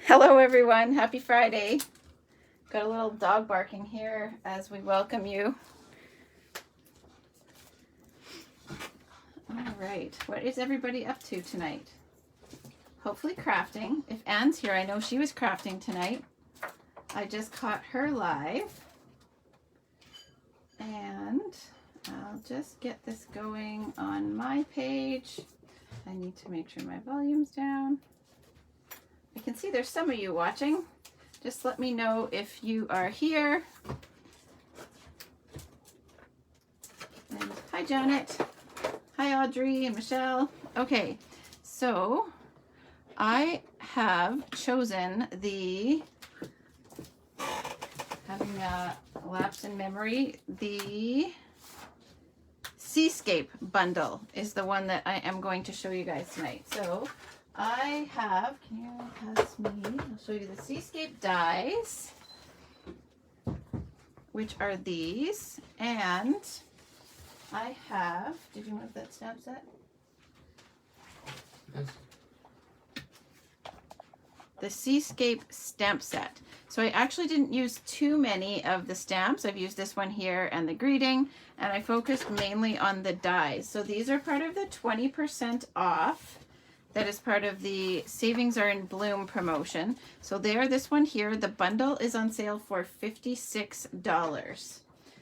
Hello everyone, happy Friday. Got a little dog barking here as we welcome you. All right, what is everybody up to tonight? Hopefully crafting. If Anne's here, I know she was crafting tonight. I just caught her live. And I'll just get this going on my page. I need to make sure my volume's down. I can see there's some of you watching. Just let me know if you are here. And hi Janet. Hi Audrey and Michelle. Okay, so I have chosen the, having a lapse in memory, the Seascape bundle is the one that I am going to show you guys tonight. So I have, can you pass me, I'll show you the Seascape dies, which are these, and I have, did you want that stamp set? Yes. The Seascape stamp set. So I actually didn't use too many of the stamps. I've used this one here and the greeting, and I focused mainly on the dies. So these are part of the 20% off. That is part of the Savings Are in Bloom promotion. So there, this one here, the bundle is on sale for $56.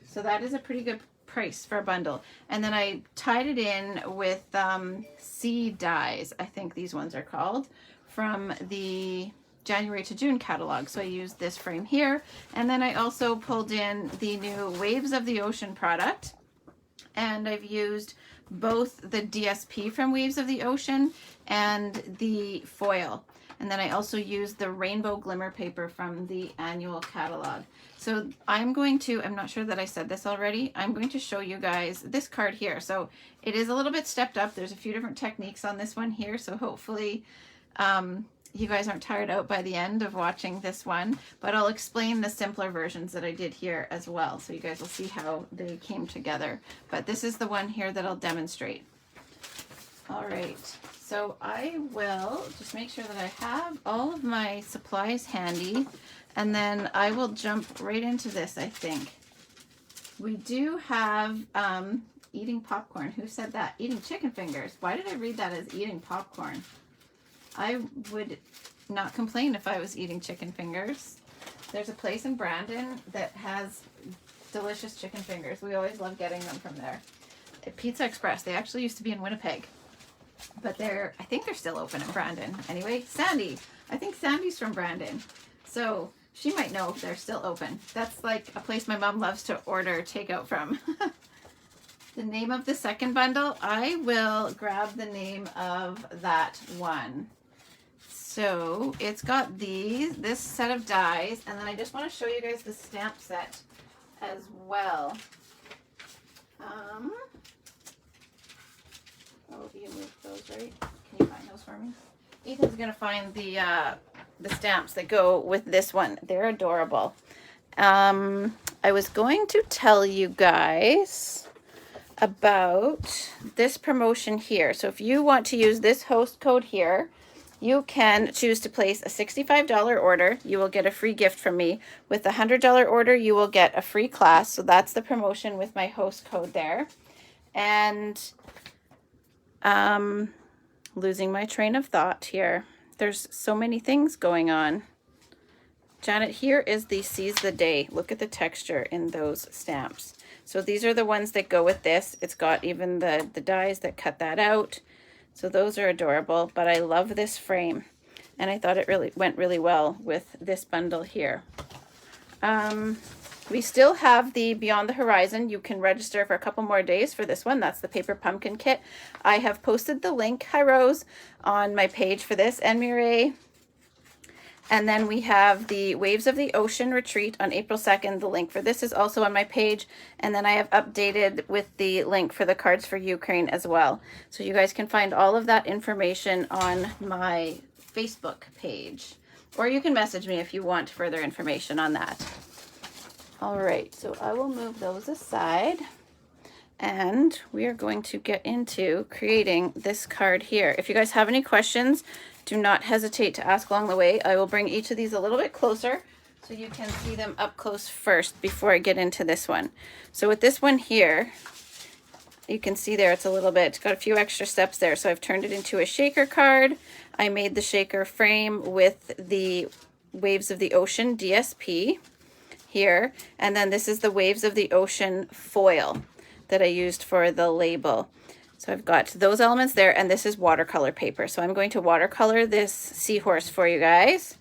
So that is a pretty good price for a bundle. And then I tied it in with C dies, I think these ones are called, from the January to June catalog. So I used this frame here. And then I also pulled in the new Waves of the Ocean product. And I've used both the DSP from Waves of the Ocean and the foil. And then I also used the rainbow glimmer paper from the annual catalog. So I'm going to, I'm not sure that I said this already, I'm going to show you guys this card here. So it is a little bit stepped up. There's a few different techniques on this one here. So hopefully you guys aren't tired out by the end of watching this one, but I'll explain the simpler versions that I did here as well. So you guys will see how they came together. But this is the one here that I'll demonstrate. All right, so I will just make sure that I have all of my supplies handy, and then I will jump right into this, I think. We do have eating popcorn. Who said that? Eating chicken fingers. Why did I read that as eating popcorn? I would not complain if I was eating chicken fingers. There's a place in Brandon that has delicious chicken fingers. We always love getting them from there. At Pizza Express. They actually used to be in Winnipeg, but I think they're still open in Brandon. Anyway, Sandy. I think Sandy's from Brandon, so she might know if they're still open. That's like a place my mom loves to order takeout from. The name of the second bundle, I will grab the name of that one. So it's got this set of dies, and then I just want to show you guys the stamp set as well. Oh, you moved those, right? Can you find those for me? Ethan's gonna find the stamps that go with this one. They're adorable. I was going to tell you guys about this promotion here. So if you want to use this host code here, you can choose to place a $65 order. You will get a free gift from me. With a $100 order, you will get a free class. So that's the promotion with my host code there. And losing my train of thought here. There's so many things going on. Janet, here is the Seize the Day. Look at the texture in those stamps. So these are the ones that go with this. It's got even the dies that cut that out. So those are adorable, but I love this frame, and I thought it really went really well with this bundle here. We still have the Beyond the Horizon. You can register for a couple more days for this one. That's the paper pumpkin kit. I have posted the link, hi Rose, on my page for this, and Mireille. And then we have the Waves of the Ocean retreat on April 2nd. The link for this is also on my page. And then I have updated with the link for the cards for Ukraine as well. So you guys can find all of that information on my Facebook page. Or you can message me if you want further information on that. All right, so I will move those aside. And we are going to get into creating this card here. If you guys have any questions, do not hesitate to ask along the way. I will bring each of these a little bit closer so you can see them up close first before I get into this one. So with this one here, you can see there it's a little bit, got a few extra steps there. So I've turned it into a shaker card. I made the shaker frame with the Waves of the Ocean DSP here. And then this is the Waves of the Ocean foil that I used for the label. So I've got those elements there, and this is watercolor paper. So I'm going to watercolor this seahorse for you guys.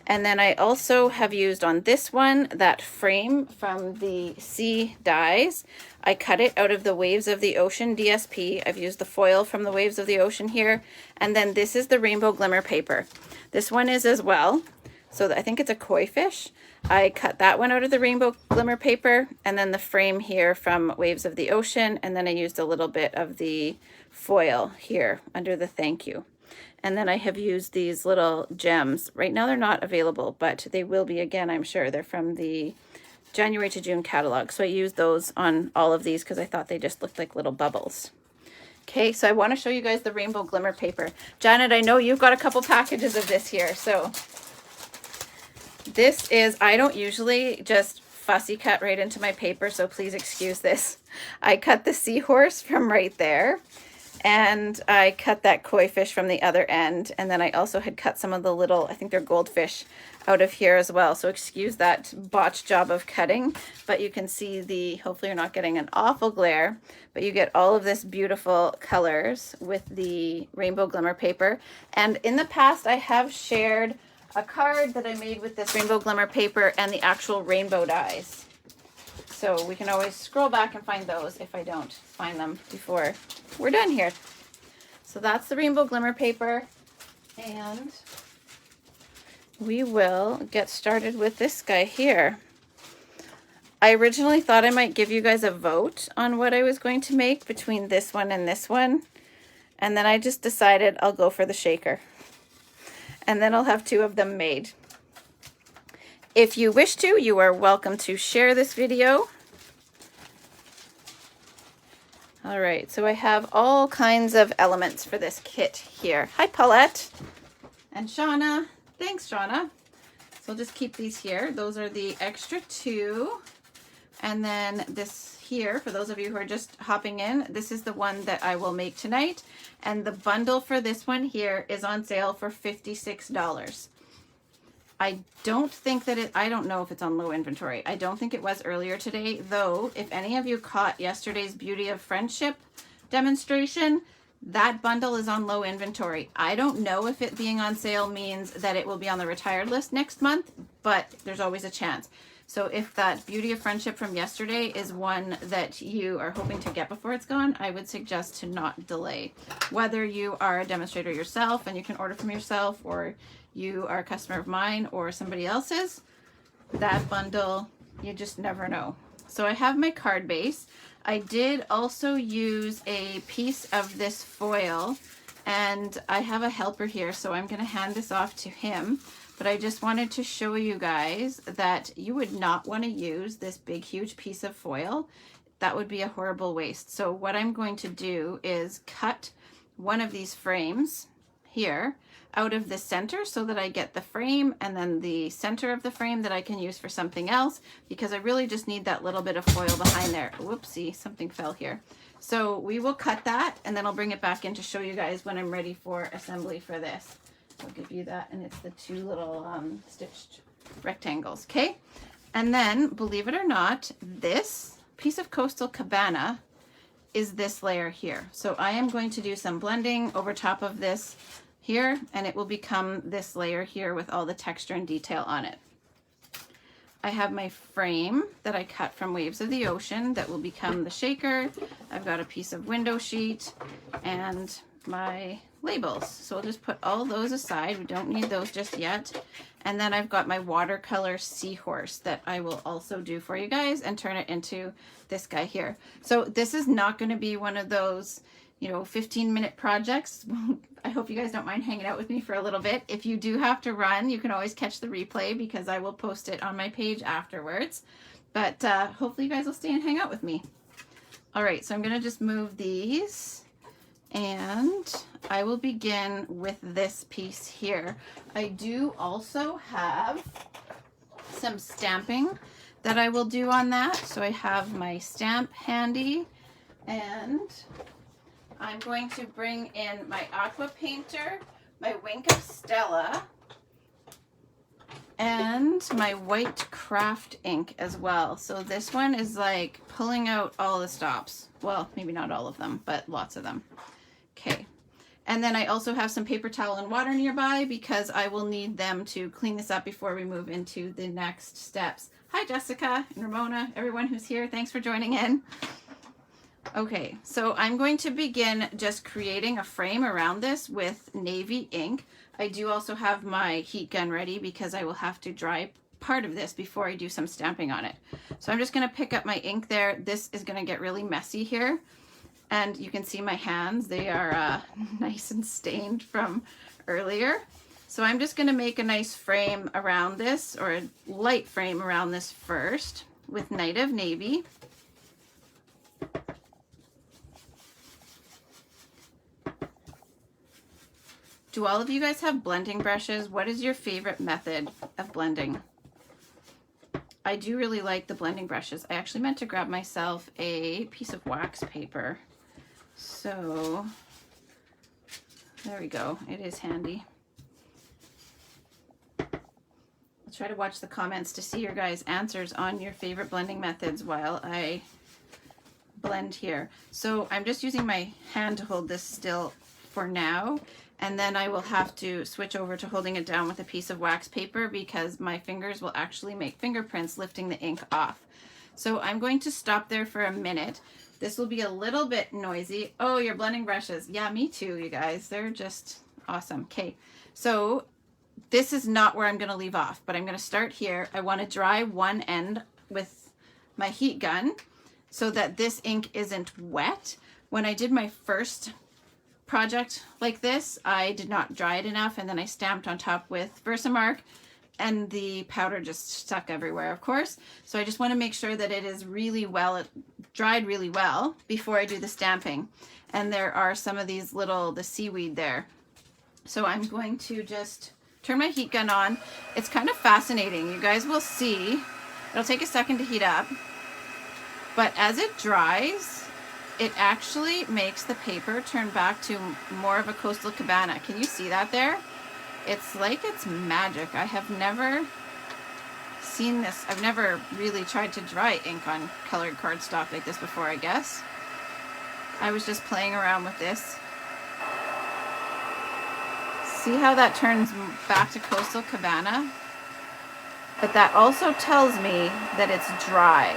And then I also have used on this one that frame from the Sea Dies. I cut it out of the Waves of the Ocean DSP. I've used the foil from the Waves of the Ocean here. And then this is the Rainbow Glimmer paper. This one is as well. So I think it's a koi fish. I cut that one out of the Rainbow Glimmer paper, and then the frame here from Waves of the Ocean, and then I used a little bit of the foil here under the thank you. And then I have used these little gems. Right now they're not available, but they will be again, I'm sure. They're from the January to June catalog. So I used those on all of these because I thought they just looked like little bubbles. Okay, so I want to show you guys the Rainbow Glimmer paper. Janet, I know you've got a couple packages of this here, so this is, I don't usually just fussy cut right into my paper, so please excuse this. I cut the seahorse from right there, and I cut that koi fish from the other end, and then I also had cut some of the little, I think they're goldfish, out of here as well. So excuse that botched job of cutting, but you can see the, hopefully you're not getting an awful glare, but you get all of this beautiful colors with the Rainbow Glimmer paper. And in the past, I have shared a card that I made with this Rainbow Glimmer paper and the actual rainbow dies. So we can always scroll back and find those if I don't find them before we're done here. So that's the Rainbow Glimmer paper. And we will get started with this guy here. I originally thought I might give you guys a vote on what I was going to make between this one and this one. And then I just decided I'll go for the shaker. And then I'll have two of them made. If you wish to, you are welcome to share this video. All right, so I have all kinds of elements for this kit here. Hi, Paulette and Shauna. Thanks, Shauna. So I'll just keep these here. Those are the extra two. And then this here, for those of you who are just hopping in, this is the one that I will make tonight. And the bundle for this one here is on sale for $56. I don't think that I don't know if it's on low inventory. I don't think it was earlier today, though. If any of you caught yesterday's Beauty of Friendship demonstration, that bundle is on low inventory. I don't know if it being on sale means that it will be on the retired list next month, but there's always a chance. So if that Beauty of Friendship from yesterday is one that you are hoping to get before it's gone, I would suggest to not delay. Whether you are a demonstrator yourself and you can order from yourself, or you are a customer of mine or somebody else's, that bundle, you just never know. So I have my card base. I did also use a piece of this foil, and I have a helper here, so I'm going to hand this off to him. But I just wanted to show you guys that you would not want to use this big, huge piece of foil. That would be a horrible waste. So what I'm going to do is cut one of these frames here out of the center so that I get the frame and then the center of the frame that I can use for something else, because I really just need that little bit of foil behind there. Whoopsie, something fell here. So we will cut that, and then I'll bring it back in to show you guys when I'm ready for assembly for this. I'll give you that, and it's the two little stitched rectangles, okay? And then, believe it or not, this piece of Coastal Cabana is this layer here. So I am going to do some blending over top of this here, and it will become this layer here with all the texture and detail on it. I have my frame that I cut from Waves of the Ocean that will become the shaker. I've got a piece of window sheet and my labels. So I'll just put all those aside. We don't need those just yet. And then I've got my watercolor seahorse that I will also do for you guys and turn it into this guy here. So this is not going to be one of those, 15-minute projects. I hope you guys don't mind hanging out with me for a little bit. If you do have to run, you can always catch the replay because I will post it on my page afterwards. But hopefully you guys will stay and hang out with me. All right, so I'm gonna just move these, and I will begin with this piece here. I do also have some stamping that I will do on that. So I have my stamp handy, and I'm going to bring in my aqua painter, my Wink of Stella, and my white craft ink as well. So this one is like pulling out all the stops. Well, maybe not all of them, but lots of them. Okay. And then I also have some paper towel and water nearby because I will need them to clean this up before we move into the next steps. Hi, Jessica and Ramona, everyone who's here. Thanks for joining in. Okay, so I'm going to begin just creating a frame around this with navy ink. I do also have my heat gun ready because I will have to dry part of this before I do some stamping on it. So I'm just going to pick up my ink there. This is going to get really messy here. And you can see my hands, they are nice and stained from earlier. So I'm just gonna make a nice frame around this, or a light frame around this first with Night of Navy. Do all of you guys have blending brushes? What is your favorite method of blending? I do really like the blending brushes. I actually meant to grab myself a piece of wax paper. So there we go. It is handy. I'll try to watch the comments to see your guys' answers on your favorite blending methods while I blend here. So I'm just using my hand to hold this still for now, and then I will have to switch over to holding it down with a piece of wax paper because my fingers will actually make fingerprints lifting the ink off. So I'm going to stop there for a minute. This will be a little bit noisy. Oh, your blending brushes. Yeah, me too, you guys. They're just awesome. Okay, so this is not where I'm going to leave off, but I'm going to start here. I want to dry one end with my heat gun so that this ink isn't wet. When I did my first project like this, I did not dry it enough, and then I stamped on top with Versamark, and the powder just stuck everywhere, of course. So I just want to make sure that it is really well, dried really well before I do the stamping. And there are some of these the seaweed there. So I'm going to just turn my heat gun on. It's kind of fascinating. You guys will see. It'll take a second to heat up. But as it dries, it actually makes the paper turn back to more of a Coastal Cabana. Can you see that there? It's like it's magic. I have never seen this. I've never really tried to dry ink on colored cardstock like this before, I guess. I was just playing around with this. See how that turns back to Coastal Cabana? But that also tells me that it's dry.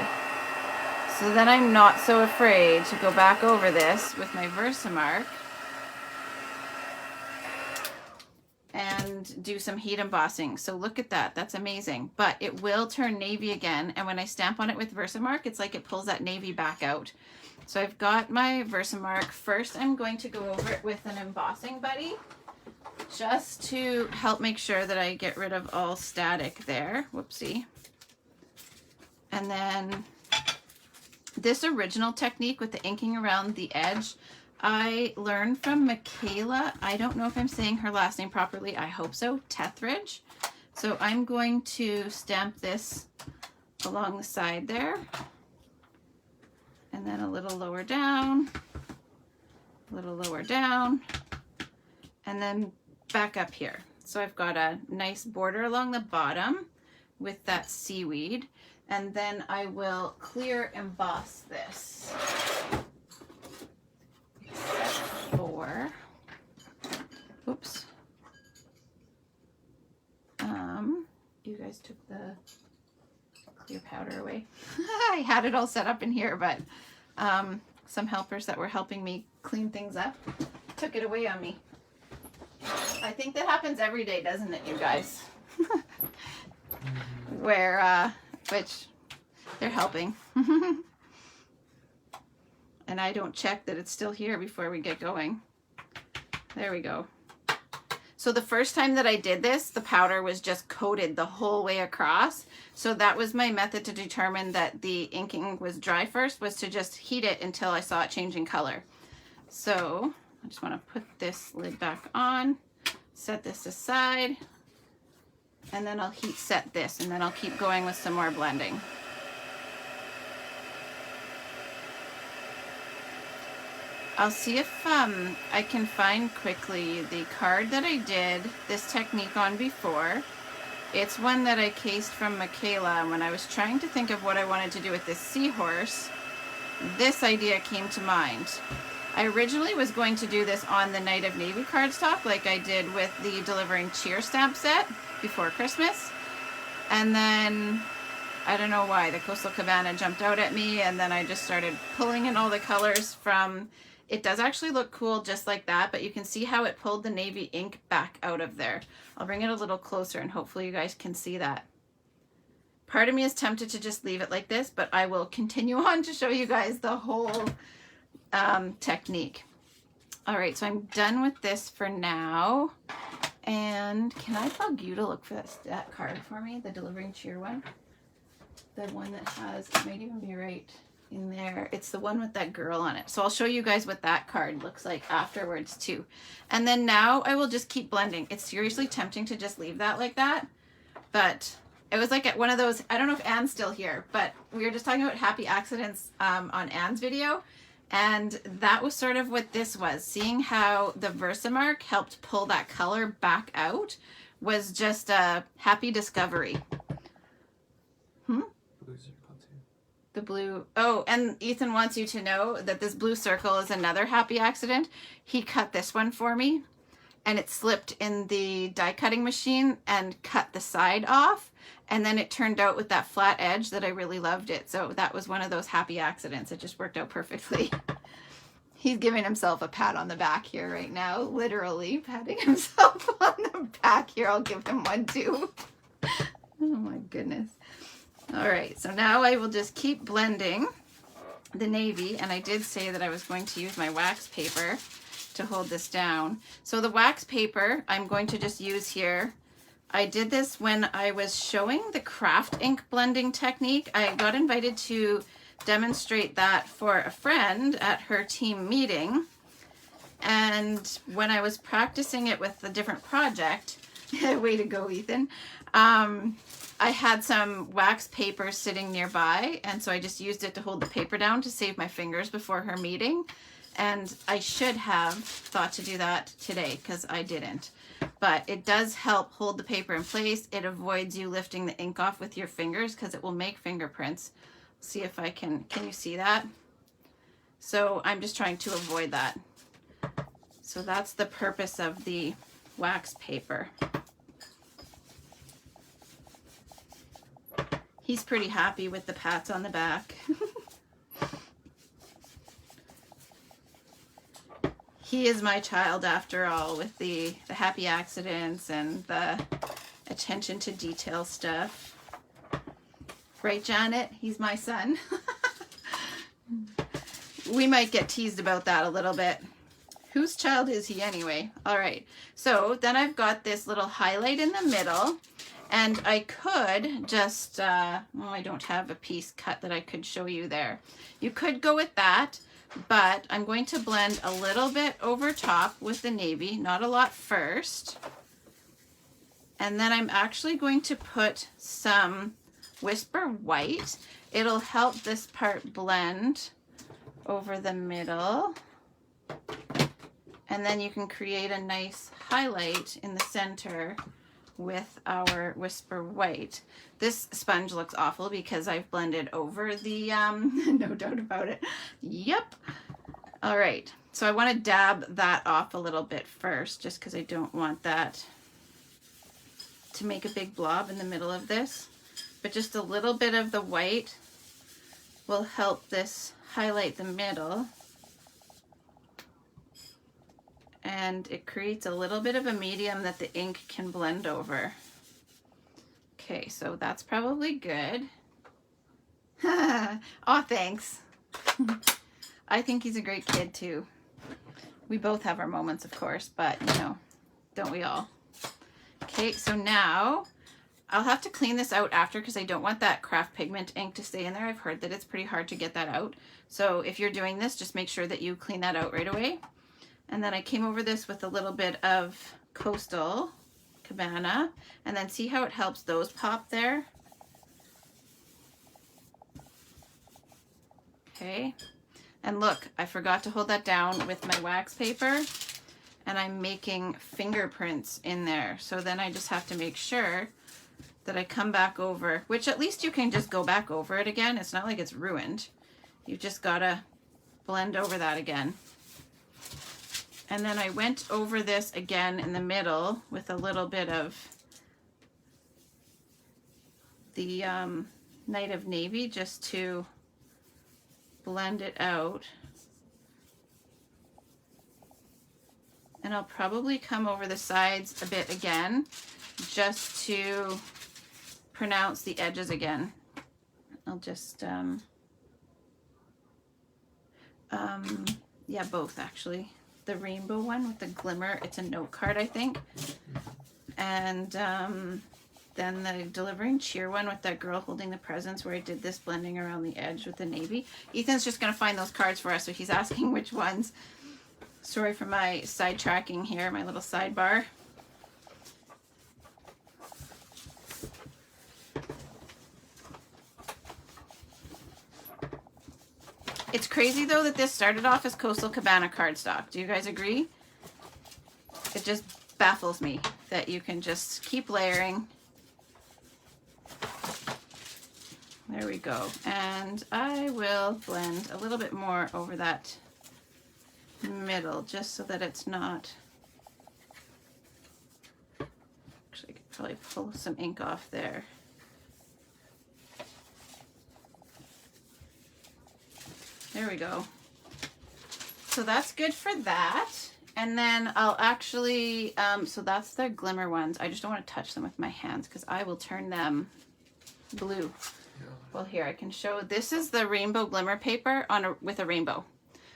So then I'm not so afraid to go back over this with my Versamark and do some heat embossing. So look at that, that's amazing. But it will turn navy again, and when I stamp on it with Versamark, it's like it pulls that navy back out. So I've got my Versamark. First, I'm going to go over it with an embossing buddy, just to help make sure that I get rid of all static there. Whoopsie. And then this original technique with the inking around the edge, I learned from Michaela. I don't know if I'm saying her last name properly. I hope so. Tethridge. So I'm going to stamp this along the side there. And then a little lower down. A little lower down. And then back up here. So I've got a nice border along the bottom with that seaweed. And then I will clear emboss this. Oops. You guys took the clear powder away. I had it all set up in here, but some helpers that were helping me clean things up took it away on me. I think that happens every day, doesn't it, you guys? Which they're helping. And I don't check that it's still here before we get going. There we go. So the first time that I did this, the powder was just coated the whole way across. So that was my method to determine that the inking was dry first, was to just heat it until I saw it changing color. So I just want to put this lid back on, set this aside, and then I'll heat set this, and then I'll keep going with some more blending. I'll see if I can find quickly the card that I did this technique on before. It's one that I cased from Michaela when I was trying to think of what I wanted to do with this seahorse. This idea came to mind. I originally was going to do this on the Night of Navy cardstock like I did with the Delivering Cheer stamp set before Christmas. And then, I don't know why, the Coastal Cabana jumped out at me, and then I just started pulling in all the colors from... It does actually look cool just like that, but you can see how it pulled the navy ink back out of there. I'll bring it a little closer and hopefully you guys can see that. Part of me is tempted to just leave it like this, but I will continue on to show you guys the whole technique. All right, so I'm done with this for now. And can I bug you to look for that card for me, the Delivering Cheer one? The one that has, it might even be right in there. It's the one with that girl on it. So I'll show you guys what that card looks like afterwards too. And then now I will just keep blending. It's seriously tempting to just leave that like that, but it was like at one of those, I don't know if Anne's still here, but we were just talking about happy accidents on Anne's video, and that was sort of what this was. Seeing how the Versamark helped pull that color back out was just a happy discovery. The blue, oh, and Ethan wants you to know that this blue circle is another happy accident. He cut this one for me, and it slipped in the die cutting machine and cut the side off, and then it turned out with that flat edge that I really loved it. So that was one of those happy accidents. It just worked out perfectly. He's giving himself a pat on the back here right now, literally patting himself on the back here. I'll give him one too. Oh my goodness. All right, so now I will just keep blending the navy, and I did say that I was going to use my wax paper to hold this down. So the wax paper I'm going to just use here. I did this when I was showing the craft ink blending technique. I got invited to demonstrate that for a friend at her team meeting, and when I was practicing it with a different project, way to go, Ethan, I had some wax paper sitting nearby, and so I just used it to hold the paper down to save my fingers before her meeting. And I should have thought to do that today because I didn't. But it does help hold the paper in place. It avoids you lifting the ink off with your fingers because it will make fingerprints. See if I can you see that? So I'm just trying to avoid that. So that's the purpose of the wax paper. He's pretty happy with the pats on the back. He is my child after all, with the happy accidents and the attention to detail stuff. Right, Janet? He's my son. We might get teased about that a little bit. Whose child is he anyway? All right, so then I've got this little highlight in the middle. And I could just, oh, I don't have a piece cut that I could show you there. You could go with that, but I'm going to blend a little bit over top with the navy, not a lot first. And then I'm actually going to put some Whisper White. It'll help this part blend over the middle. And then you can create a nice highlight in the center with our Whisper White. This sponge looks awful because I've blended over the, no doubt about it. Yep. All right, so I want to dab that off a little bit first, just because I don't want that to make a big blob in the middle of this. But just a little bit of the white will help this highlight the middle. And it creates a little bit of a medium that the ink can blend over. Okay, so that's probably good. Aw, thanks. I think he's a great kid too. We both have our moments, of course, but you know, don't we all? Okay, so now I'll have to clean this out after because I don't want that craft pigment ink to stay in there. I've heard that it's pretty hard to get that out. So if you're doing this, just make sure that you clean that out right away. And then I came over this with a little bit of Coastal Cabana, and then see how it helps those pop there. Okay, and look, I forgot to hold that down with my wax paper, and I'm making fingerprints in there. So then I just have to make sure that I come back over, which at least you can just go back over it again. It's not like it's ruined. You've just gotta blend over that again. And then I went over this again in the middle with a little bit of the Night of Navy just to blend it out. And I'll probably come over the sides a bit again just to pronounce the edges again. I'll just, yeah, both actually. The rainbow one with the glimmer, it's a note card, I think. And then the Delivering Cheer one with that girl holding the presents, where I did this blending around the edge with the navy. Ethan's just gonna find those cards for us, so he's asking which ones. Sorry for my sidetracking here, my little sidebar. It's crazy though that this started off as Coastal Cabana cardstock. Do you guys agree? It just baffles me that you can just keep layering. There we go. And I will blend a little bit more over that middle just so that it's not... Actually, I could probably pull some ink off there. There we go. So that's good for that. And then I'll actually, so that's the glimmer ones. I just don't want to touch them with my hands because I will turn them blue. Yeah. Well, here I can show. This is the rainbow glimmer paper with a rainbow.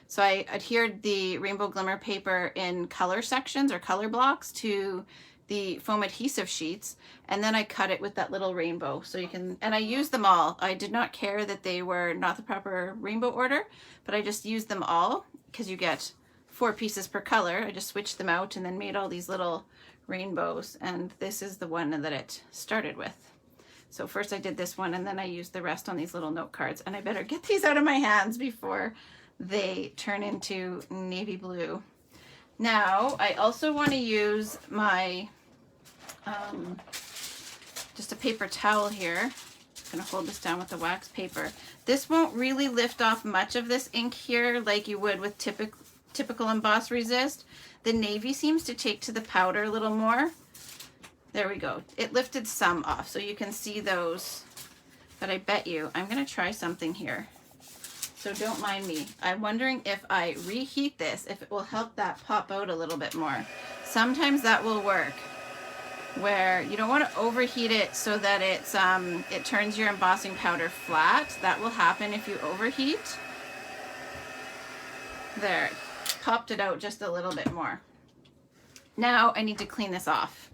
So I adhered the rainbow glimmer paper in color sections or color blocks to the foam adhesive sheets, and then I cut it with that little rainbow. So you can, and I used them all. I did not care that they were not the proper rainbow order, but I just used them all because you get 4 pieces per color. I just switched them out and then made all these little rainbows, and this is the one that it started with. So first I did this one, and then I used the rest on these little note cards, and I better get these out of my hands before they turn into navy blue. Now I also want to use my just a paper towel here. I'm gonna hold this down with the wax paper. This won't really lift off much of this ink here like you would with typical emboss resist. The navy seems to take to the powder a little more. There we go. It lifted some off, so you can see those. But I bet you, I'm gonna try something here. So don't mind me. I'm wondering if I reheat this, if it will help that pop out a little bit more. Sometimes that will work, where you don't want to overheat it so that it's it turns your embossing powder flat. That will happen if you overheat. There, popped it out just a little bit more. Now I need to clean this off.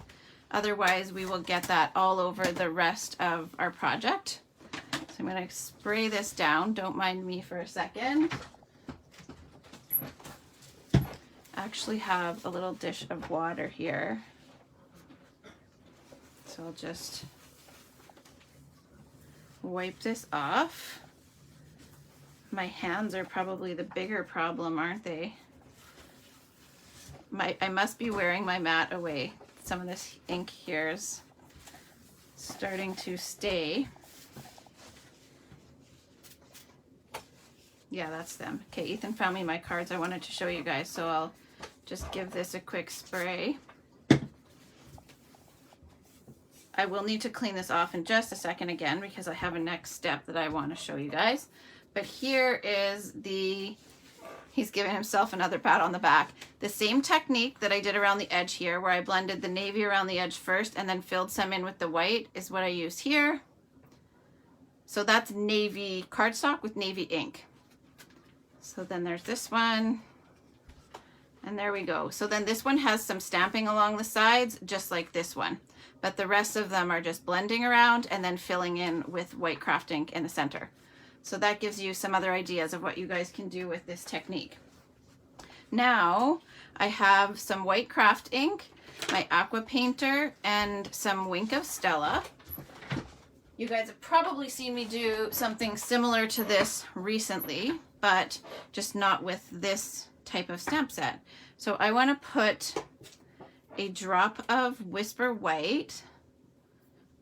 Otherwise we will get that all over the rest of our project. So I'm going to spray this down. Don't mind me for a second. I actually have a little dish of water here. So I'll just wipe this off. My hands are probably the bigger problem, aren't they? I must be wearing my mat away. Some of this ink here is starting to stay. Yeah, that's them. Okay, Ethan found me my cards I wanted to show you guys, so I'll just give this a quick spray. I will need to clean this off in just a second again because I have a next step that I want to show you guys. But here is he's giving himself another pat on the back. The same technique that I did around the edge here, where I blended the navy around the edge first and then filled some in with the white, is what I used here. So that's navy cardstock with navy ink. So then there's this one, And there we go. So then this one has some stamping along the sides, just like this one. But the rest of them are just blending around and then filling in with white craft ink in the center. So that gives you some other ideas of what you guys can do with this technique. Now I have some white craft ink, my aqua painter, and some Wink of Stella. You guys have probably seen me do something similar to this recently, but just not with this type of stamp set. So I want to put a drop of Whisper White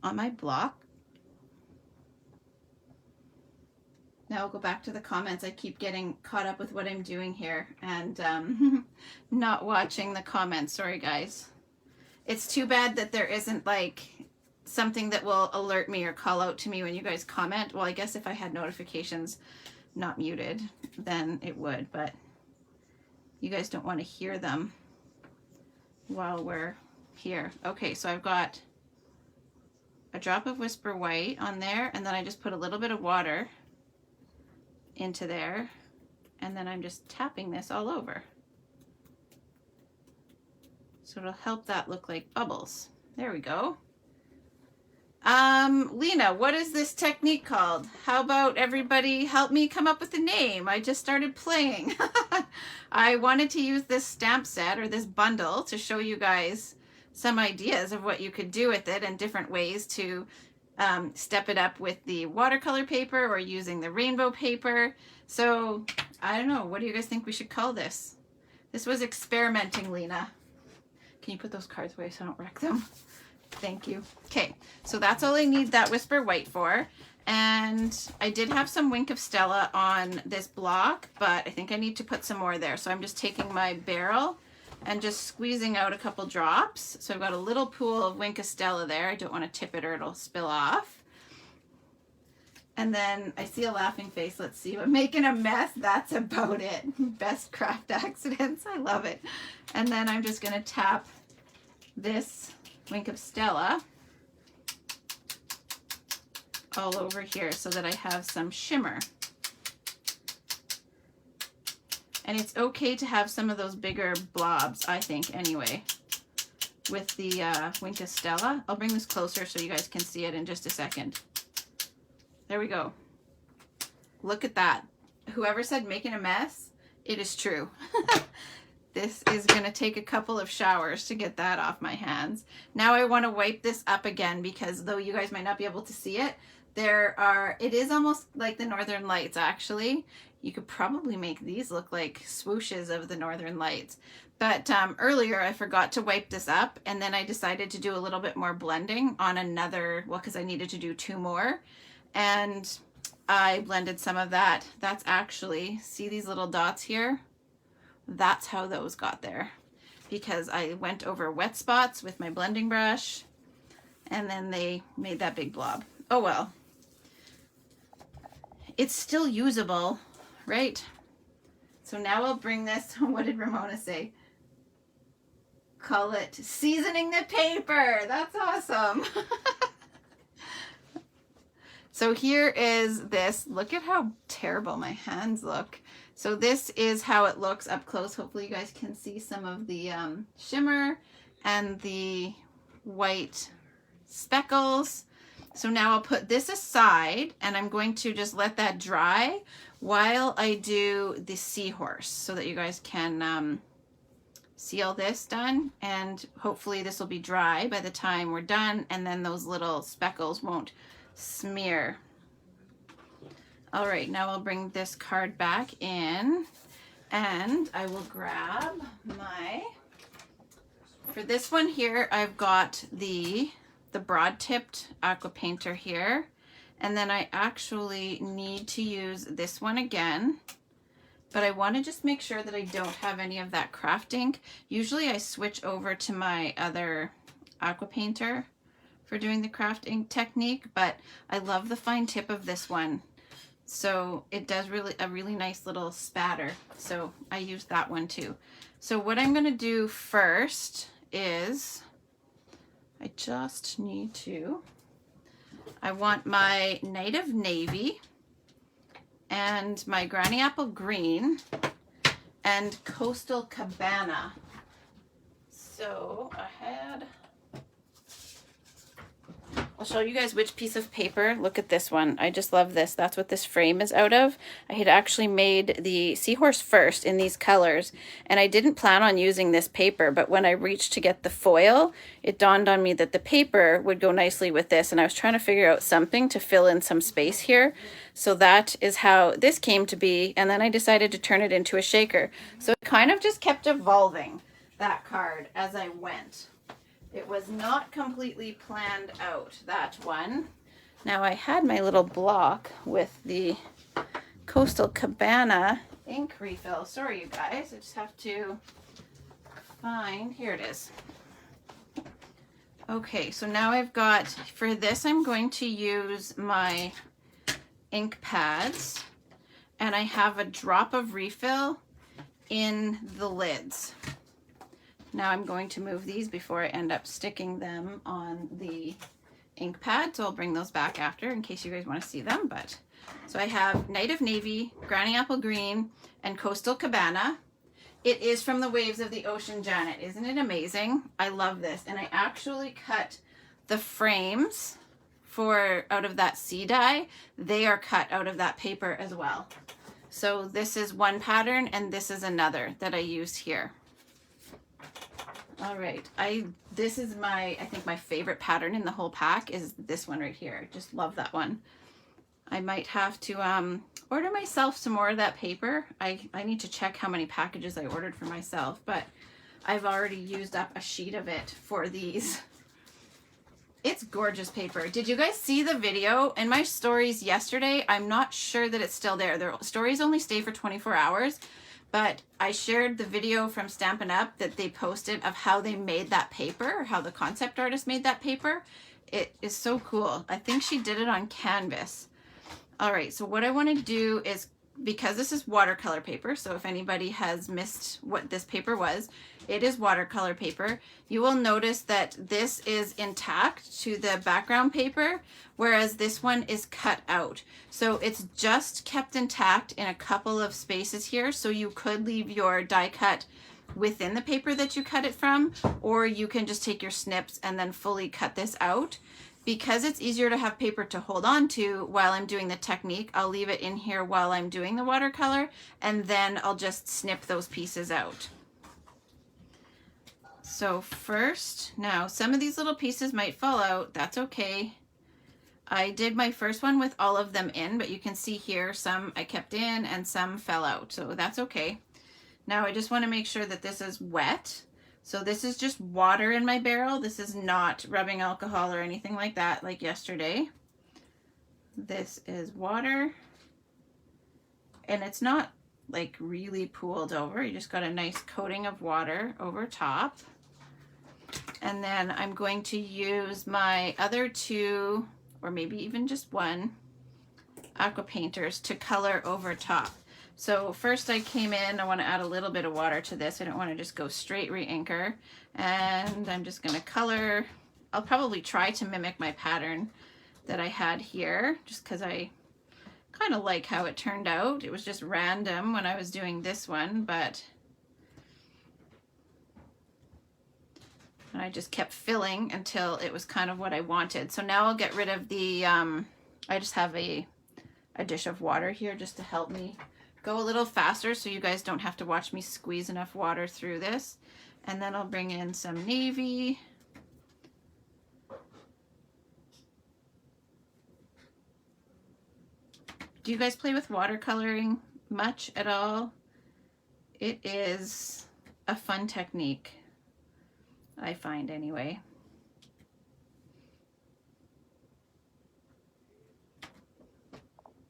on my block. Now I'll go back to the comments. I keep getting caught up with what I'm doing here and not watching the comments. Sorry guys. It's too bad that there isn't like something that will alert me or call out to me when you guys comment. Well, I guess if I had notifications not muted, then it would, but you guys don't want to hear them while we're here. Okay, so I've got a drop of Whisper White on there, and then I just put a little bit of water into there, and then I'm just tapping this all over. So it'll help that look like bubbles. There we go. Lena, what is this technique called? How about everybody help me come up with a name? I just started playing. I wanted to use this stamp set or this bundle to show you guys some ideas of what you could do with it and different ways to step it up with the watercolor paper or using the rainbow paper. So I don't know, what do you guys think we should call this? This was experimenting, Lena. Can you put those cards away so I don't wreck them? Thank you. Okay, so that's all I need that Whisper White for. And I did have some Wink of Stella on this block, but I think I need to put some more there. So I'm just taking my barrel and just squeezing out a couple drops. So I've got a little pool of Wink of Stella there. I don't want to tip it or it'll spill off. And then I see a laughing face. Let's see. I'm making a mess. That's about it. Best craft accidents. I love it. And then I'm just going to tap this Wink of Stella all over here so that I have some shimmer. And it's okay to have some of those bigger blobs, I think, anyway, with the Wink of Stella. I'll bring this closer so you guys can see it in just a second. There we go. Look at that. Whoever said making a mess, it is true. This is going to take a couple of showers to get that off my hands. Now I want to wipe this up again because though you guys might not be able to see it, it is almost like the Northern Lights actually. You could probably make these look like swooshes of the Northern Lights. But earlier I forgot to wipe this up and then I decided to do a little bit more blending on another, well, because I needed to do 2 more. And I blended some of that. That's actually, see these little dots here? That's how those got there. Because I went over wet spots with my blending brush and then they made that big blob. Oh well. It's still usable, right? So now I'll bring this, what did Ramona say? Call it seasoning the paper. That's awesome. So here is this. Look at how terrible my hands look. So this is how it looks up close. Hopefully you guys can see some of the shimmer and the white speckles. So now I'll put this aside and I'm going to just let that dry while I do the seahorse so that you guys can see all this done. And hopefully this will be dry by the time we're done and then those little speckles won't smear. All right, now I'll bring this card back in and I will grab for this one here, I've got the broad tipped aqua painter here. And then I actually need to use this one again, but I want to just make sure that I don't have any of that craft ink. Usually I switch over to my other aqua painter for doing the craft ink technique, but I love the fine tip of this one. So it does a really nice little spatter. So I use that one too. So what I'm going to do first is I just need to, I want my Night of Navy and my Granny Apple Green, and Coastal Cabana. So I'll show you guys which piece of paper. Look at this one. I just love this. That's what this frame is out of. I had actually made the seahorse first in these colors, and I didn't plan on using this paper, but when I reached to get the foil, it dawned on me that the paper would go nicely with this, and I was trying to figure out something to fill in some space here. So that is how this came to be, and then I decided to turn it into a shaker. So it kind of just kept evolving, that card, as I went. It was not completely planned out, that one. Now I had my little block with the Coastal Cabana ink refill. Sorry, you guys, I just have to find, here it is. Okay, so now I've got, for this I'm going to use my ink pads, and I have a drop of refill in the lids. Now I'm going to move these before I end up sticking them on the ink pad. So I'll bring those back after in case you guys want to see them. But so I have Night of Navy, Granny Apple Green, and Coastal Cabana. It is from the Waves of the Ocean, Janet. Isn't it amazing? I love this. And I actually cut the frames for out of that sea dye. They are cut out of that paper as well. So this is one pattern and this is another that I used here. All right, this is I think my favorite pattern in the whole pack is this one right here. Just love that one. I might have to order myself some more of that paper. I need to check how many packages I ordered for myself, but I've already used up a sheet of it for these. It's gorgeous paper. Did you guys see the video in my stories yesterday? I'm not sure that it's still there. Their stories only stay for 24 hours. But I shared the video from Stampin' Up! That they posted of how they made that paper, how the concept artist made that paper. It is so cool. I think she did it on canvas. All right, so what I want to do is, because this is watercolor paper, so if anybody has missed what this paper was, it is watercolor paper. You will notice that this is intact to the background paper, whereas this one is cut out. So it's just kept intact in a couple of spaces here, so you could leave your die cut within the paper that you cut it from, or you can just take your snips and then fully cut this out. Because it's easier to have paper to hold on to while I'm doing the technique, I'll leave it in here while I'm doing the watercolor, and then I'll just snip those pieces out. So first, now some of these little pieces might fall out, that's okay. I did my first one with all of them in, but you can see here some I kept in and some fell out, so that's okay. Now I just want to make sure that this is wet. So this is just water in my barrel. This is not rubbing alcohol or anything like that like yesterday. This is water. And it's not like really pooled over. You just got a nice coating of water over top. And then I'm going to use my other two, or maybe even just one, aqua painters to color over top. So first I came in, I want to add a little bit of water to this. I don't want to just go straight re-inker. And I'm just going to color. I'll probably try to mimic my pattern that I had here, just because I kind of like how it turned out. It was just random when I was doing this one, but and I just kept filling until it was kind of what I wanted. So now I'll get rid of the, I just have a dish of water here just to help me go a little faster so you guys don't have to watch me squeeze enough water through this. And then I'll bring in some navy. Do you guys play with watercoloring much at all? It is a fun technique, I find anyway.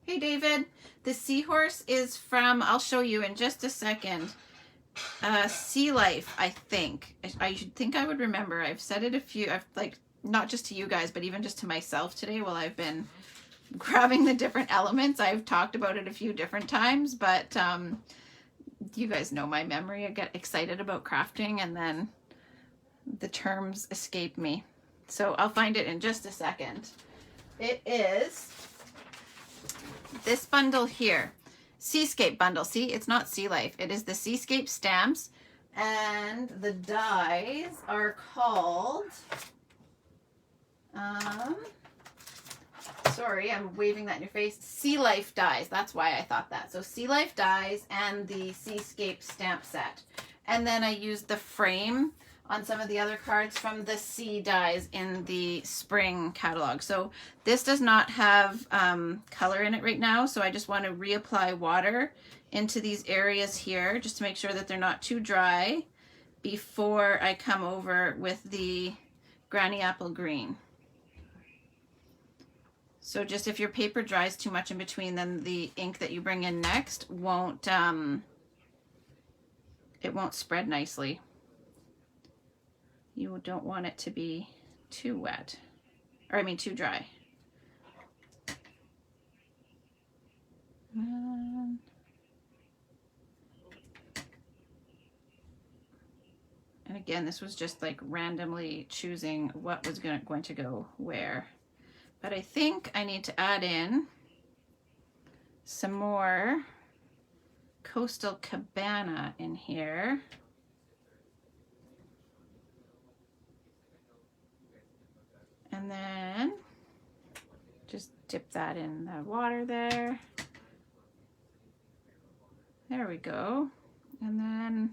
Hey David, the seahorse is from, I'll show you in just a second, Sea Life, I think. I should think I would remember. I've said it I've like, not just to you guys, but even just to myself today while I've been grabbing the different elements. I've talked about it a few different times, but you guys know my memory. I get excited about crafting and then the terms escape me. So I'll find it in just a second. It is this bundle here. Seascape bundle. See, it's not Sea Life. It is the Seascape stamps. And the dies are called, sorry, I'm waving that in your face, Sea Life dies. That's why I thought that. So Sea Life dies and the Seascape stamp set. And then I used the frame on some of the other cards from the Sea dies in the spring catalog. So this does not have color in it right now, so I just want to reapply water into these areas here just to make sure that they're not too dry before I come over with the Granny Apple Green. So just if your paper dries too much in between, then the ink that you bring in next won't, it won't spread nicely. You don't want it to be too wet, or I mean too dry. And again, this was just like randomly choosing what was going to go where. But I think I need to add in some more Coastal Cabana in here. And then just dip that in the water there. There we go. And then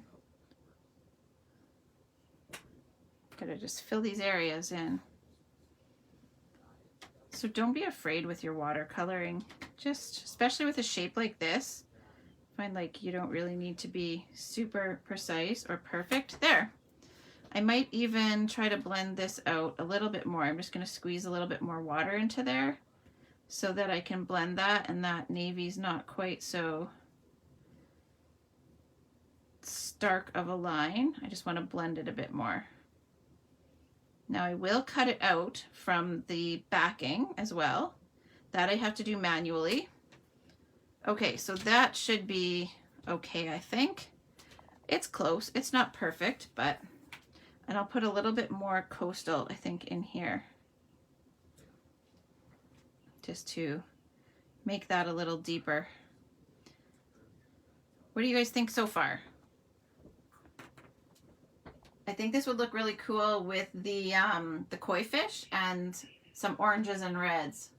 gotta just fill these areas in. So don't be afraid with your watercoloring, just especially with a shape like this. Find like you don't really need to be super precise or perfect. There. I might even try to blend this out a little bit more. I'm just going to squeeze a little bit more water into there so that I can blend that, and that navy's not quite so stark of a line. I just want to blend it a bit more. Now I will cut it out from the backing as well. That I have to do manually. Okay, so that should be okay, I think. It's close. It's not perfect, but... And I'll put a little bit more Coastal, I think, in here. Just to make that a little deeper. What do you guys think so far? I think this would look really cool with the koi fish and some oranges and reds.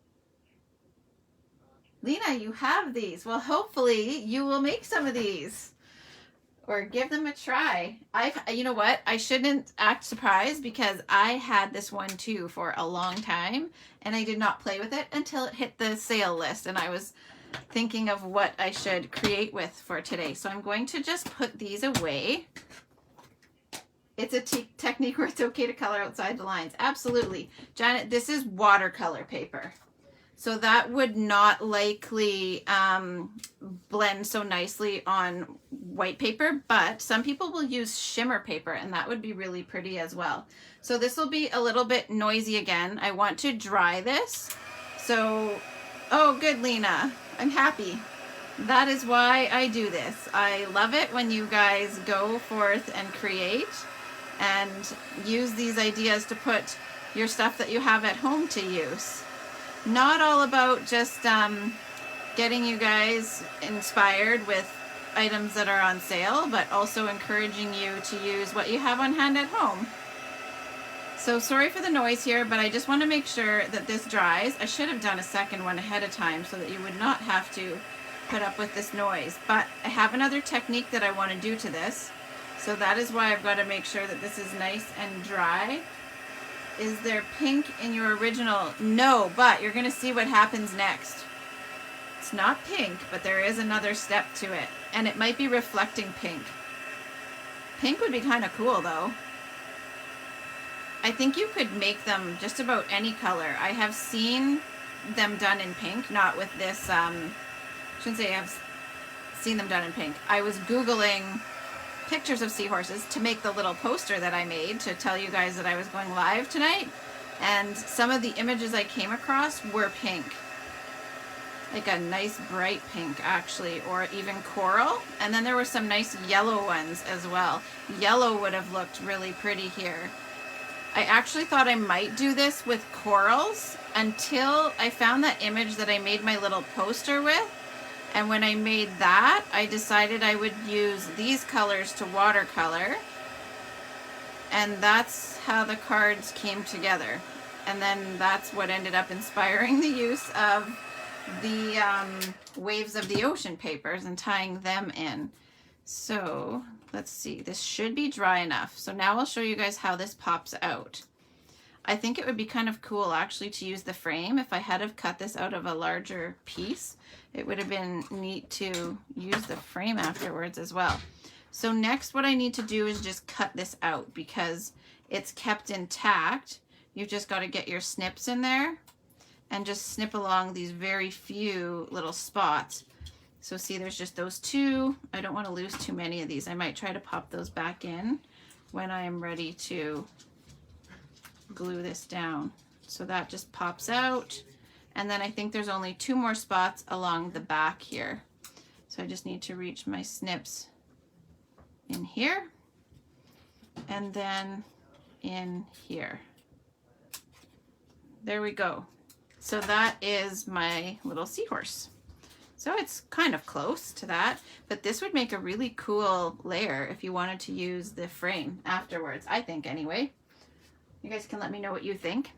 Lena, you have these. Well, hopefully you will make some of these. Or give them a try. You know what? I shouldn't act surprised because I had this one too for a long time and I did not play with it until it hit the sale list and I was thinking of what I should create with for today. So I'm going to just put these away. It's a technique where it's okay to color outside the lines. Absolutely. Janet, this is watercolor paper. So that would not likely blend so nicely on white paper, but some people will use shimmer paper and that would be really pretty as well. So this will be a little bit noisy again. I want to dry this. So, oh good Lena, I'm happy. That is why I do this. I love it when you guys go forth and create and use these ideas to put your stuff that you have at home to use. Not all about just getting you guys inspired with items that are on sale, but also encouraging you to use what you have on hand at home. So sorry for the noise here, but I just want to make sure that this dries. I should have done a second one ahead of time so that you would not have to put up with this noise. But I have another technique that I want to do to this. So that is why I've got to make sure that this is nice and dry. Is there pink in your original? No, but you're going to see what happens next. It's not pink, but there is another step to it. And it might be reflecting pink. Pink would be kind of cool though. I think you could make them just about any color. I have seen them done in pink, not with this, shouldn't say I've seen them done in pink. I was Googling pictures of seahorses to make the little poster that I made to tell you guys that I was going live tonight, and some of the images I came across were pink, like a nice bright pink actually, or even coral, and then there were some nice yellow ones as well. Yellow would have looked really pretty here. I actually thought I might do this with corals until I found that image that I made my little poster with, And when I made that, I decided I would use these colors to watercolor. And that's how the cards came together. And then that's what ended up inspiring the use of the Waves of the Ocean papers and tying them in. So let's see, this should be dry enough. So now I'll show you guys how this pops out. I think it would be kind of cool actually to use the frame. If I had have cut this out of a larger piece, it would have been neat to use the frame afterwards as well. So next what I need to do is just cut this out because it's kept intact. You've just got to get your snips in there and just snip along these very few little spots. So see, there's just those two. I don't want to lose too many of these. I might try to pop those back in when I am ready to glue this down. So that just pops out. And then I think there's only 2 more spots along the back here. So I just need to reach my snips in here and then in here. There we go. So that is my little seahorse. So it's kind of close to that, but this would make a really cool layer if you wanted to use the frame afterwards, I think anyway. You guys can let me know what you think.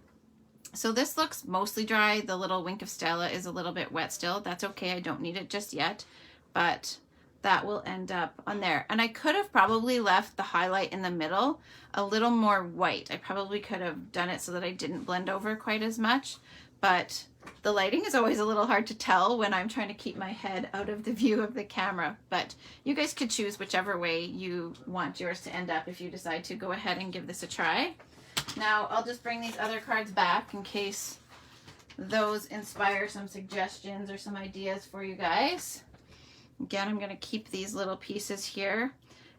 So this looks mostly dry. The little Wink of Stella is a little bit wet still. That's okay, I don't need it just yet, but that will end up on there. And I could have probably left the highlight in the middle a little more white. I probably could have done it so that I didn't blend over quite as much, but the lighting is always a little hard to tell when I'm trying to keep my head out of the view of the camera. But you guys could choose whichever way you want yours to end up if you decide to go ahead and give this a try. Now I'll just bring these other cards back in case those inspire some suggestions or some ideas for you guys. Again, I'm going to keep these little pieces here.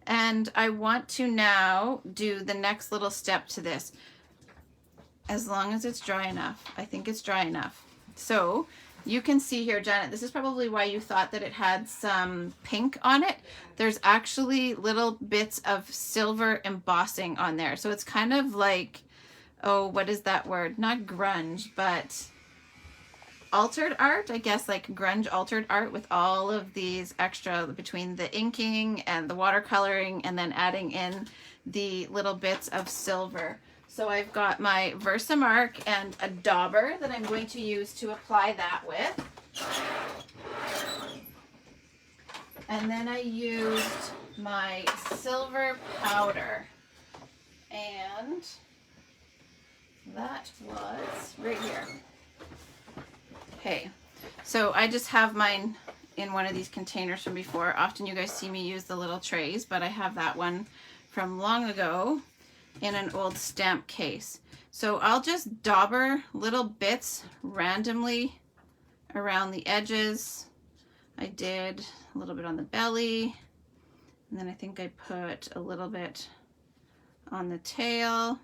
And I want to now do the next little step to this. As long as it's dry enough. I think it's dry enough. So you can see here, Janet, this is probably why you thought that it had some pink on it. There's actually little bits of silver embossing on there. So it's kind of like, oh, what is that word? Not grunge, but altered art, I guess, like grunge altered art with all of these extra between the inking and the watercoloring and then adding in the little bits of silver. So I've got my Versamark and a dauber that I'm going to use to apply that with. And then I used my silver powder. And that was right here. Okay, so I just have mine in one of these containers from before. Often you guys see me use the little trays, but I have that one from long ago in an old stamp case. So I'll just dauber little bits randomly around the edges. I did a little bit on the belly, and then I think I put a little bit on the tail,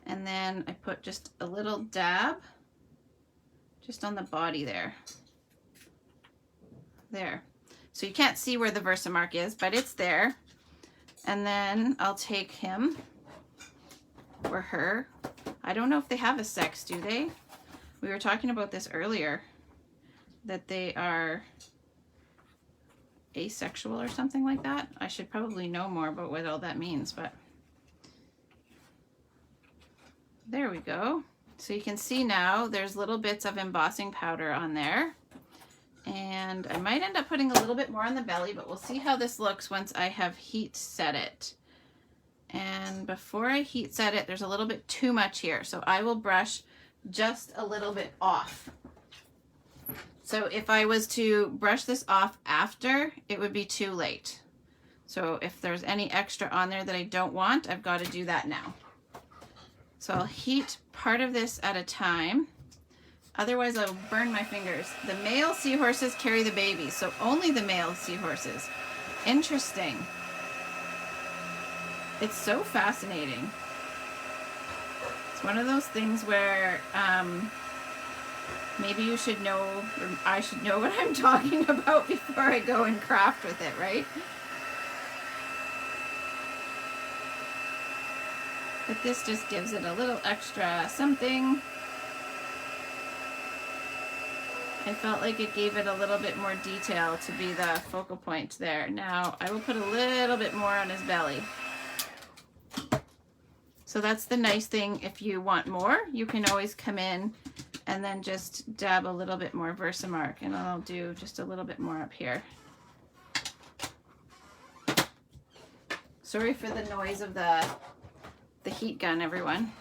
and then I put just a little dab just on the body there. There. So you can't see where the Versamark is, but it's there. And then I'll take him or her. I don't know if they have a sex, do they? We were talking about this earlier, that they are asexual or something like that. I should probably know more about what all that means, but there we go. So you can see now there's little bits of embossing powder on there. And I might end up putting a little bit more on the belly, but we'll see how this looks once I have heat set it. And before I heat set it, there's a little bit too much here. So I will brush just a little bit off. So if I was to brush this off after, it would be too late. So if there's any extra on there that I don't want, I've got to do that now. So I'll heat part of this at a time. Otherwise I'll burn my fingers. The male seahorses carry the babies, so only the male seahorses. Interesting. It's so fascinating. It's one of those things where maybe you should know, or I should know what I'm talking about before I go and craft with it, right? But this just gives it a little extra something. I felt like it gave it a little bit more detail to be the focal point there. Now I will put a little bit more on his belly. So that's the nice thing. If you want more, you can always come in and then just dab a little bit more Versamark, and I'll do just a little bit more up here. Sorry for the noise of the heat gun, everyone.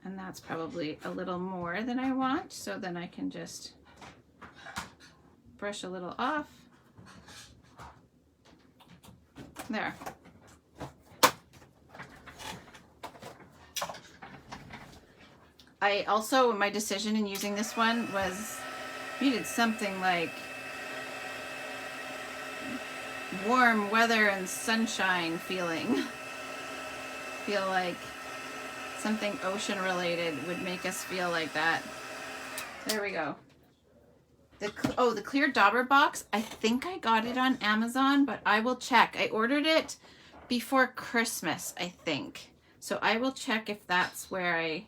And that's probably a little more than I want, so then I can just brush a little off. There. I also, my decision in using this one was needed something like warm weather and sunshine feeling. Feel like something ocean related would make us feel like that. There we go. The clear dauber box, I think I got it on Amazon, but I will check. I ordered it before Christmas, I think. So I will check if that's where I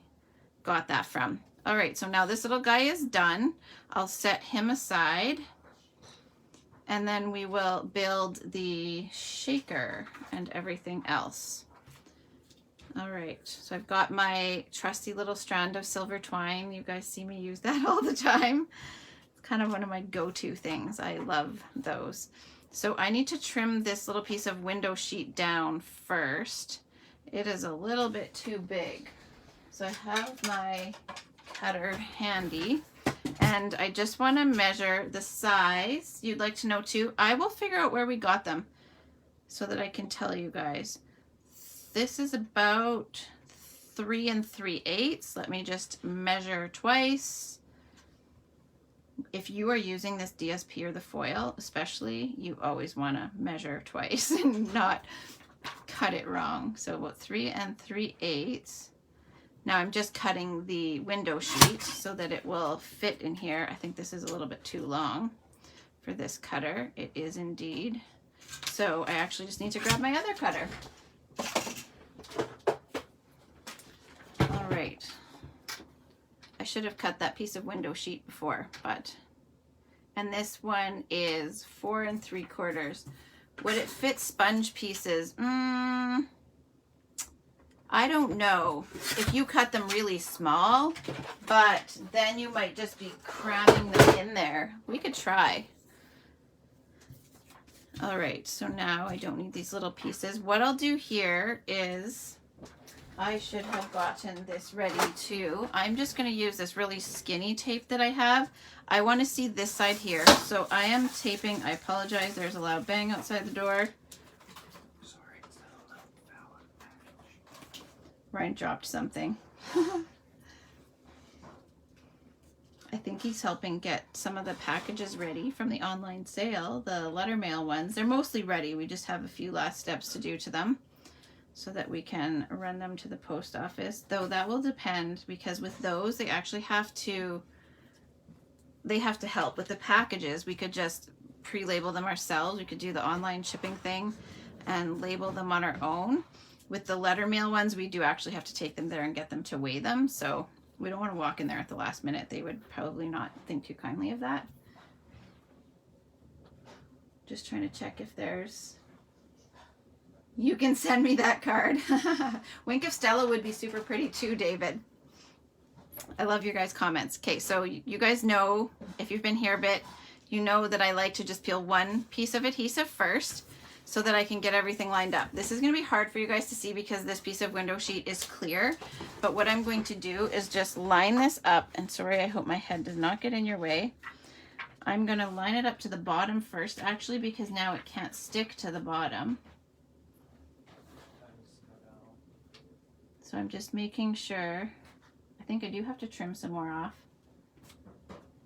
got that from. All right, so now this little guy is done. I'll set him aside, and then we will build the shaker and everything else. All right, so I've got my trusty little strand of silver twine. You guys see me use that all the time. It's kind of one of my go-to things. I love those. So I need to trim this little piece of window sheet down first. It is a little bit too big. So I have my cutter handy, and I just want to measure the size. You'd like to know too. I will figure out where we got them so that I can tell you guys. This is about 3 3/8. Let me just measure twice. If you are using this DSP or the foil, especially, you always want to measure twice and not cut it wrong. So about 3 3/8. Now I'm just cutting the window sheet so that it will fit in here. I think this is a little bit too long for this cutter. It is indeed. So I actually just need to grab my other cutter. All right. I should have cut that piece of window sheet before, and this one is 4 3/4. Would it fit sponge pieces? I don't know if you cut them really small, but then you might just be cramming them in there. We could try. All right, so now I don't need these little pieces. What I'll do here is, I should have gotten this ready too. I'm just going to use this really skinny tape that I have. I want to see this side here. So I am taping. I apologize. There's a loud bang outside the door. Sorry, it's not a loud package. Ryan dropped something. I think he's helping get some of the packages ready from the online sale, the letter mail ones. They're mostly ready. We just have a few last steps to do to them so that we can run them to the post office. Though that will depend, because with those, they actually have to help. With the packages, we could just pre-label them ourselves. We could do the online shipping thing and label them on our own. With the letter mail ones, we do actually have to take them there and get them to weigh them. So we don't want to walk in there at the last minute. They would probably not think too kindly of that. Just trying to check if there's... You can send me that card. Wink of Stella would be super pretty too, David. I love your guys' comments. Okay, so you guys know, if you've been here a bit, you know that I like to just peel one piece of adhesive first so that I can get everything lined up. This is going to be hard for you guys to see because this piece of window sheet is clear, but what I'm going to do is just line this up, and sorry, I hope my head does not get in your way. I'm going to line it up to the bottom first, actually, because now it can't stick to the bottom. So I'm just making sure. I think I do have to trim some more off.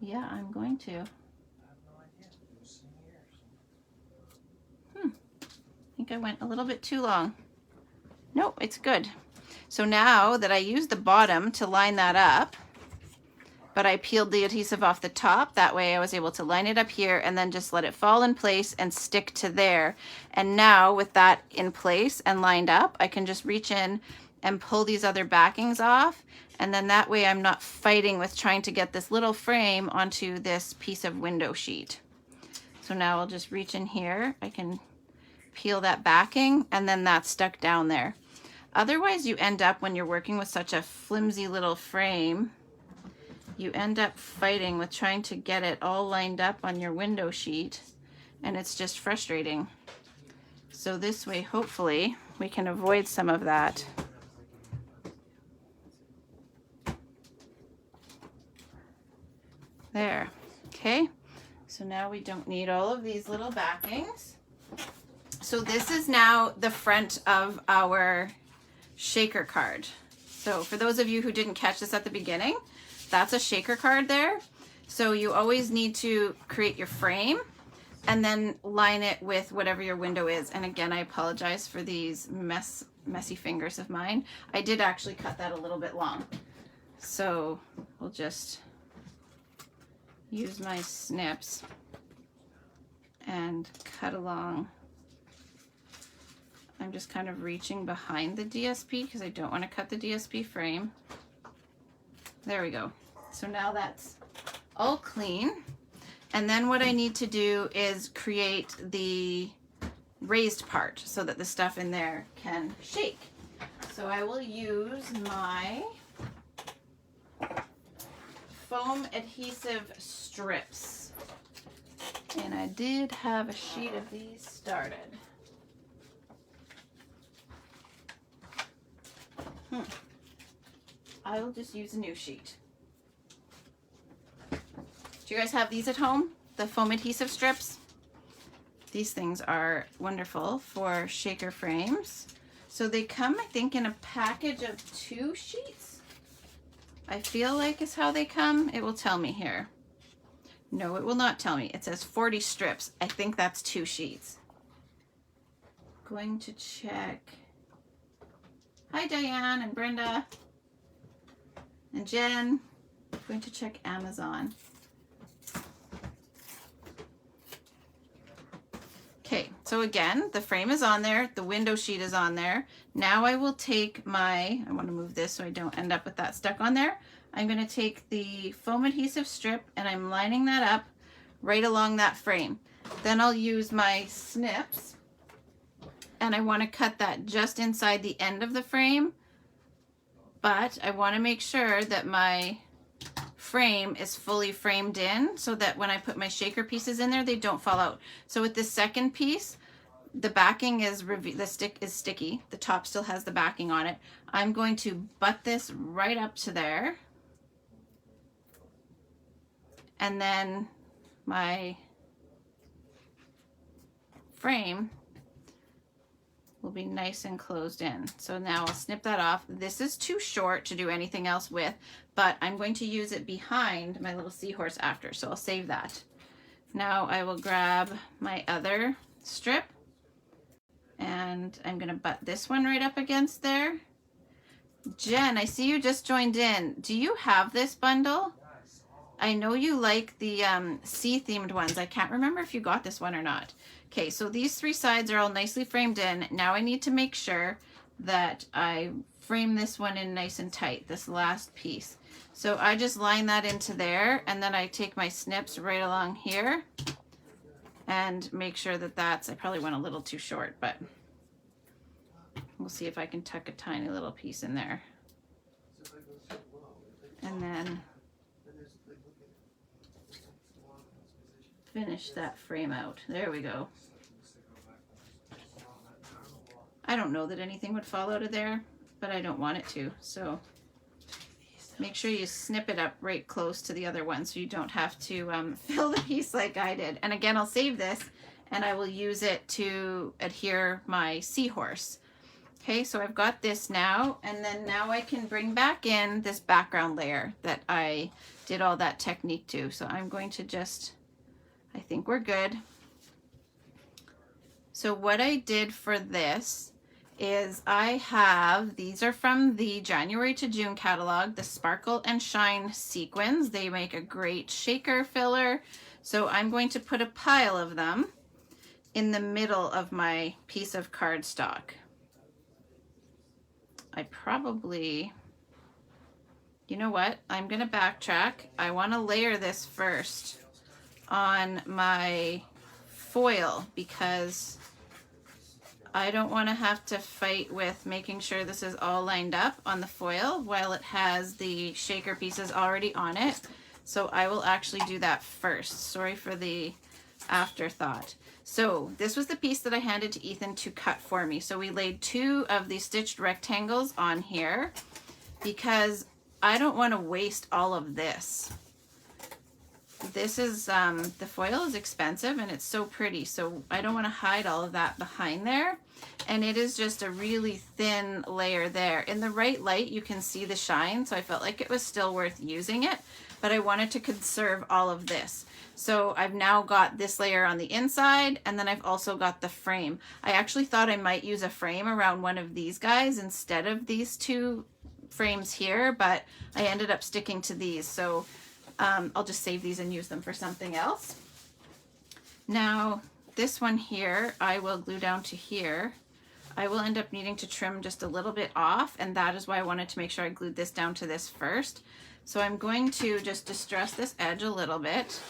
Yeah, I'm going to. I think I went a little bit too long. Nope, it's good. So now that I used the bottom to line that up, but I peeled the adhesive off the top. That way I was able to line it up here and then just let it fall in place and stick to there. And now with that in place and lined up, I can just reach in and pull these other backings off. And then that way I'm not fighting with trying to get this little frame onto this piece of window sheet. So now I'll just reach in here. I can peel that backing and then that's stuck down there. Otherwise you end up, when you're working with such a flimsy little frame, you end up fighting with trying to get it all lined up on your window sheet, and it's just frustrating. So this way, hopefully, we can avoid some of that. There, okay. So now we don't need all of these little backings. So this is now the front of our shaker card. So for those of you who didn't catch this at the beginning, that's a shaker card there. So you always need to create your frame and then line it with whatever your window is. And again, I apologize for these messy fingers of mine. I did actually cut that a little bit long. So we'll just use my snips and cut along. I'm just kind of reaching behind the DSP because I don't want to cut the DSP frame. There we go. So now that's all clean. And then what I need to do is create the raised part so that the stuff in there can shake. So I will use my foam adhesive strips. And I did have a sheet of these started. I will just use a new sheet. Do you guys have these at home? The foam adhesive strips? These things are wonderful for shaker frames. So they come, I think, in a package of 2 sheets. I feel like is how they come. It will tell me here. No, it will not tell me. It says 40 strips. I think that's 2 sheets. Going to check. Hi, Diane and Brenda and Jen. I'm going to check Amazon. Okay, so again, the frame is on there, the window sheet is on there. Now I will take I want to move this so I don't end up with that stuck on there. I'm going to take the foam adhesive strip and I'm lining that up right along that frame. Then I'll use my snips and I want to cut that just inside the end of the frame, but I want to make sure that my frame is fully framed in so that when I put my shaker pieces in there, they don't fall out. So with this second piece, the backing is, the stick is sticky. The top still has the backing on it. I'm going to butt this right up to there. And then my frame will be nice and closed in. So now I'll snip that off. This is too short to do anything else with, but I'm going to use it behind my little seahorse after, so I'll save that. Now I will grab my other strip and I'm gonna butt this one right up against there. Jen, I see you just joined in. Do you have this bundle? I know you like the sea themed ones. I can't remember if you got this one or not. Okay, so these 3 sides are all nicely framed in. Now I need to make sure that I frame this one in nice and tight, this last piece. So I just line that into there and then I take my snips right along here and make sure that that's, I probably went a little too short, but we'll see if I can tuck a tiny little piece in there. And then finish that frame out. There we go. I don't know that anything would fall out of there, but I don't want it to. So make sure you snip it up right close to the other one so you don't have to fill the piece like I did. And again, I'll save this and I will use it to adhere my seahorse. Okay, so I've got this now, and then now I can bring back in this background layer that I did all that technique to. So I'm going to just, I think we're good. So what I did for this is I have, these are from the January to June catalog, the Sparkle and Shine sequins. They make a great shaker filler. So I'm going to put a pile of them in the middle of my piece of cardstock. I probably, you know what? I'm gonna backtrack. I wanna layer this first on my foil because I don't want to have to fight with making sure this is all lined up on the foil while it has the shaker pieces already on it. So I will actually do that first. Sorry for the afterthought. So this was the piece that I handed to Ethan to cut for me. So we laid 2 of these stitched rectangles on here because I don't want to waste all of this. This is, the foil is expensive and it's so pretty, so I don't want to hide all of that behind there. And it is just a really thin layer there. In the right light, you can see the shine, so I felt like it was still worth using it, but I wanted to conserve all of this. So I've now got this layer on the inside, and then I've also got the frame. I actually thought I might use a frame around one of these guys instead of these 2 frames here, but I ended up sticking to these. So I'll just save these and use them for something else. Now, this one here, I will glue down to here. I will end up needing to trim just a little bit off, and that is why I wanted to make sure I glued this down to this first. So I'm going to just distress this edge a little bit.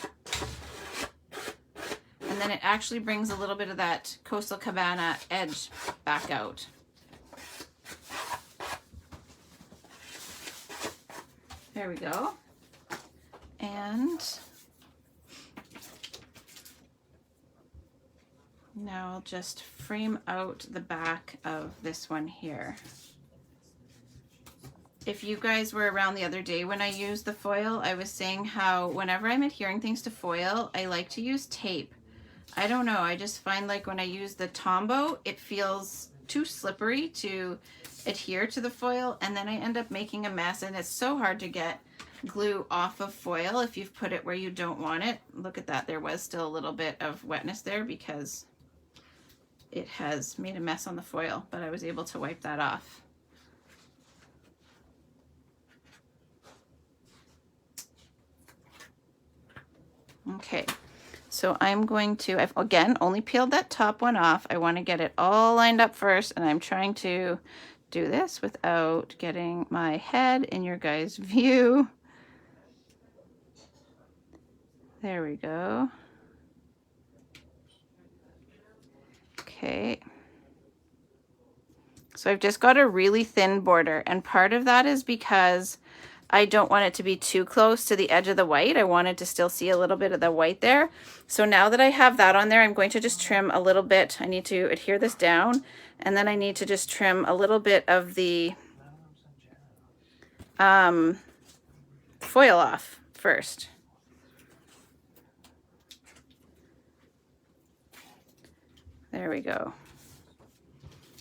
And then it actually brings a little bit of that Coastal Cabana edge back out. There we go. And now I'll just frame out the back of this one here. If you guys were around the other day when I used the foil, I was saying how whenever I'm adhering things to foil, I like to use tape. I don't know, I just find like when I use the Tombow, it feels too slippery to adhere to the foil, and then I end up making a mess, and it's so hard to get glue off of foil if you've put it where you don't want it. Look at that, there was still a little bit of wetness there because it has made a mess on the foil, but I was able to wipe that off. Okay, so I'm going to, I've again only peeled that top one off. I want to get it all lined up first, and I'm trying to do this without getting my head in your guys' view. There we go. Okay. So I've just got a really thin border, and part of that is because I don't want it to be too close to the edge of the white. I wanted to still see a little bit of the white there. So now that I have that on there, I'm going to just trim a little bit. I need to adhere this down, and then I need to just trim a little bit of the foil off first. There we go.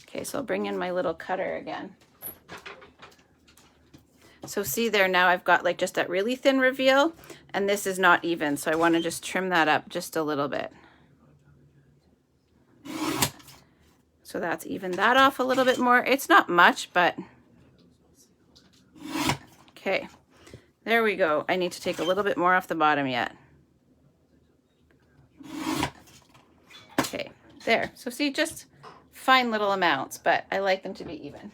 Okay, so I'll bring in my little cutter again. So see there, now I've got like just that really thin reveal, and this is not even, so I want to just trim that up just a little bit. So that's even that off a little bit more. It's not much, but okay, there we go. I need to take a little bit more off the bottom yet. Okay, there. So see, just fine little amounts, but I like them to be even.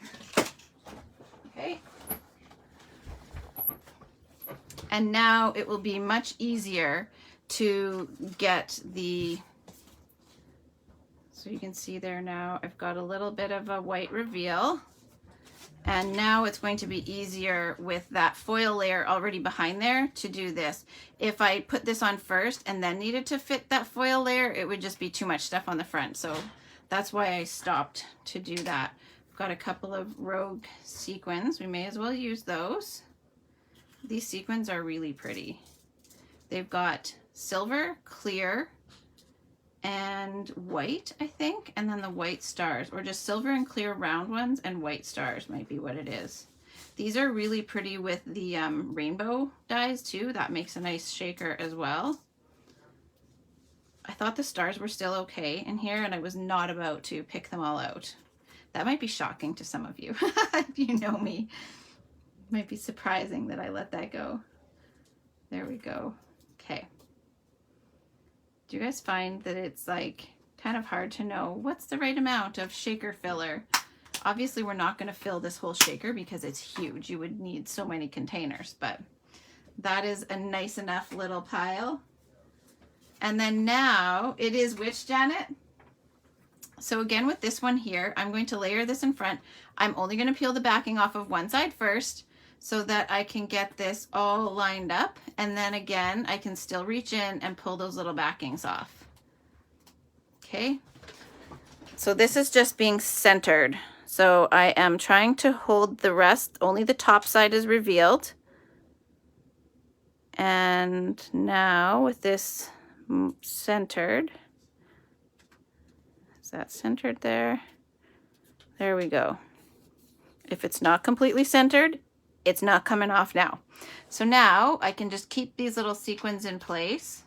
Okay. And now it will be much easier to get the, so you can see there now, I've got a little bit of a white reveal. And now it's going to be easier with that foil layer already behind there to do this. If I put this on first and then needed to fit that foil layer, it would just be too much stuff on the front. So that's why I stopped to do that. I've got a couple of rogue sequins. We may as well use those. These sequins are really pretty. They've got silver, clear, and white, I think, and then the white stars, or just silver and clear round ones, and white stars might be what it is. These are really pretty with the rainbow dies too. That makes a nice shaker as well. I thought the stars were still okay in here, and I was not about to pick them all out. That might be shocking to some of you if you know me. It might be surprising that I let that go. There we go. Okay. Do you guys find that it's like kind of hard to know what's the right amount of shaker filler? Obviously, we're not going to fill this whole shaker because it's huge. You would need so many containers, but that is a nice enough little pile. And then now it is which, Janet? So again, with this one here, I'm going to layer this in front. I'm only going to peel the backing off of one side first so that I can get this all lined up. And then again, I can still reach in and pull those little backings off. Okay. So this is just being centered. So I am trying to hold the rest, only the top side is revealed. And now with this centered, is that centered there? There we go. If it's not completely centered, it's not coming off now. So now I can just keep these little sequins in place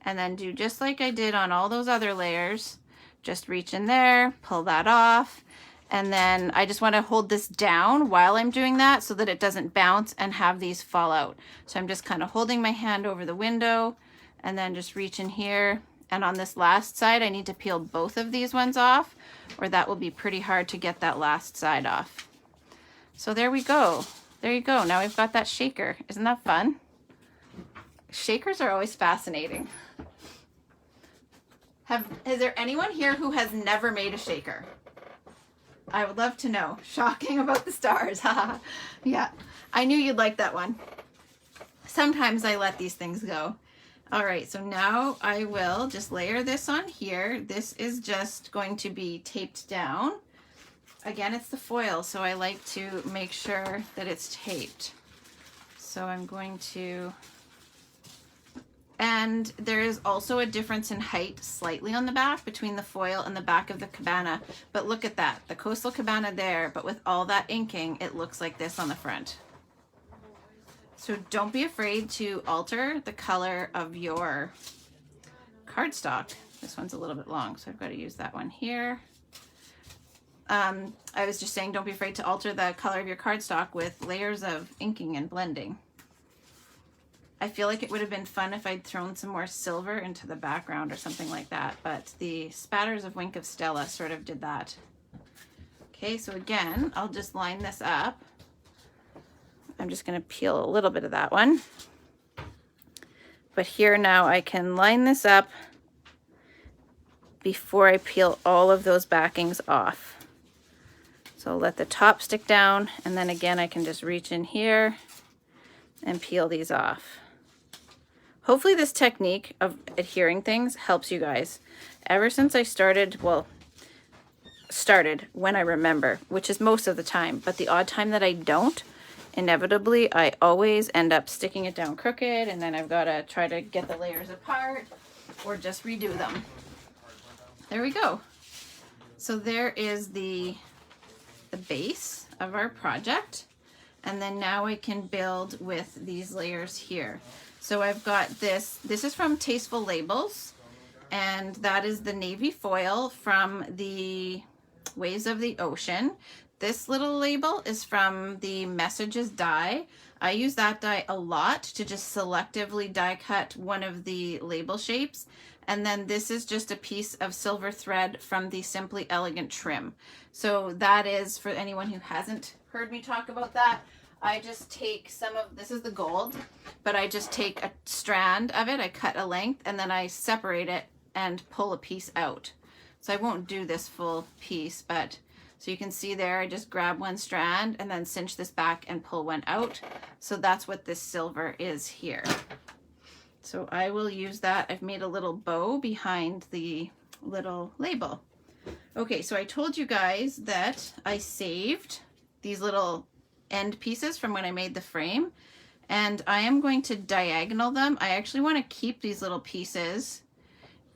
and then do just like I did on all those other layers. Just reach in there, pull that off. And then I just want to hold this down while I'm doing that so that it doesn't bounce and have these fall out. So I'm just kind of holding my hand over the window and then just reach in here. And on this last side, I need to peel both of these ones off or that will be pretty hard to get that last side off. So there we go. There you go. Now we've got that shaker. Isn't that fun? Shakers are always fascinating. Is there anyone here who has never made a shaker? I would love to know. Shocking about the stars. Yeah, I knew you'd like that one. Sometimes I let these things go. All right, so now I will just layer this on here. This is just going to be taped down. Again, it's the foil, so I like to make sure that it's taped. So I'm going to... And there is also a difference in height slightly on the back between the foil and the back of the cabana. But look at that, the coastal cabana there, but with all that inking, it looks like this on the front. So don't be afraid to alter the color of your cardstock. This one's a little bit long, so I've got to use that one here. I was just saying, don't be afraid to alter the color of your cardstock with layers of inking and blending. I feel like it would have been fun if I'd thrown some more silver into the background or something like that, but the spatters of Wink of Stella sort of did that. Okay, so again, I'll just line this up. I'm just going to peel a little bit of that one. But here now I can line this up before I peel all of those backings off. So let the top stick down, and then again I can just reach in here and peel these off. Hopefully this technique of adhering things helps you guys. Ever since I started, well, started when I remember, which is most of the time, but the odd time that I don't, inevitably I always end up sticking it down crooked, and then I've got to try to get the layers apart or just redo them. There we go. So there is the base of our project, and then now I can build with these layers here. So I've got this is from Tasteful Labels, and that is the navy foil from the Waves of the Ocean. This little label is from the Messages die. I use that die a lot to just selectively die cut one of the label shapes. And then this is just a piece of silver thread from the Simply Elegant trim. So that is, for anyone who hasn't heard me talk about that, I just take some of, this is the gold, but I just take a strand of it, I cut a length, and then I separate it and pull a piece out. So I won't do this full piece, but so you can see there, I just grab one strand and then cinch this back and pull one out. So that's what this silver is here. So I will use that. I've made a little bow behind the little label. Okay, so I told you guys that I saved these little end pieces from when I made the frame, and I am going to diagonal them. I actually want to keep these little pieces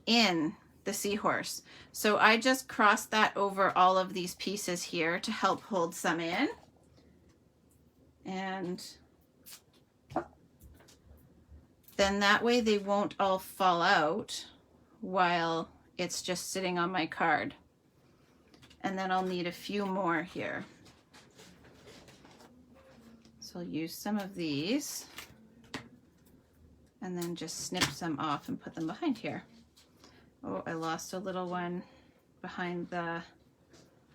in the seahorse. So I just crossed that over all of these pieces here to help hold some in. And then that way they won't all fall out while it's just sitting on my card. And then I'll need a few more here. So I'll use some of these and then just snip some off and put them behind here. Oh, I lost a little one behind the,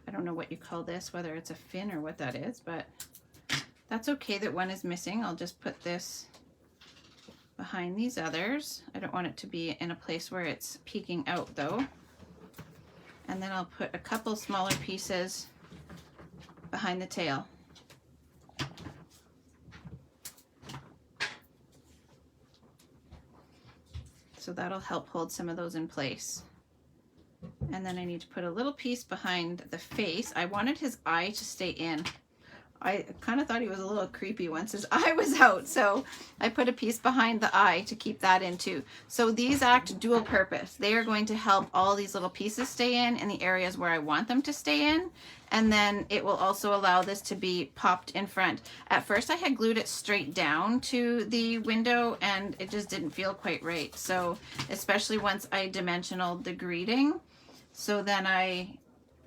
I don't know what you call this, whether it's a fin or what that is, but that's okay that one is missing. I'll just put this behind these others. I don't want it to be in a place where it's peeking out though. And then I'll put a couple smaller pieces behind the tail. So that'll help hold some of those in place. And then I need to put a little piece behind the face. I wanted his eye to stay in. I kind of thought he was a little creepy once his eye was out, so I put a piece behind the eye to keep that in too. So these act dual purpose. They are going to help all these little pieces stay in the areas where I want them to stay in, and then it will also allow this to be popped in front. At first I had glued it straight down to the window and it just didn't feel quite right. So especially once I dimensional the greeting, so then I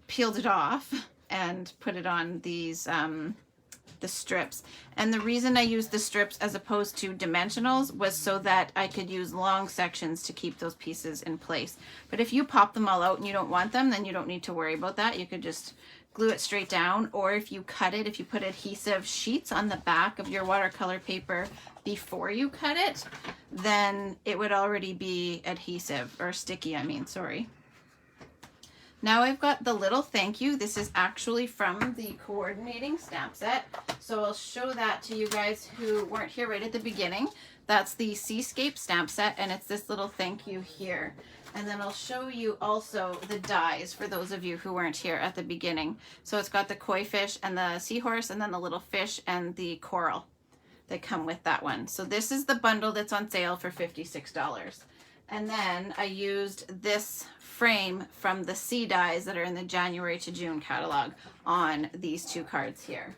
peeled it off and put it on these the strips. And the reason I used the strips as opposed to dimensionals was so that I could use long sections to keep those pieces in place. But if you pop them all out and you don't want them, then you don't need to worry about that. You could just glue it straight down, or if you cut it, if you put adhesive sheets on the back of your watercolor paper before you cut it, then it would already be adhesive, or sticky, I mean, sorry. Now I've got the little thank you. This is actually from the coordinating stamp set. So I'll show that to you guys who weren't here right at the beginning. That's the Seascape stamp set, and it's this little thank you here. And then I'll show you also the dies for those of you who weren't here at the beginning. So it's got the koi fish and the seahorse, and then the little fish and the coral that come with that one. So this is the bundle that's on sale for $56. And then I used this frame from the sea dies that are in the January to June catalog on these two cards here.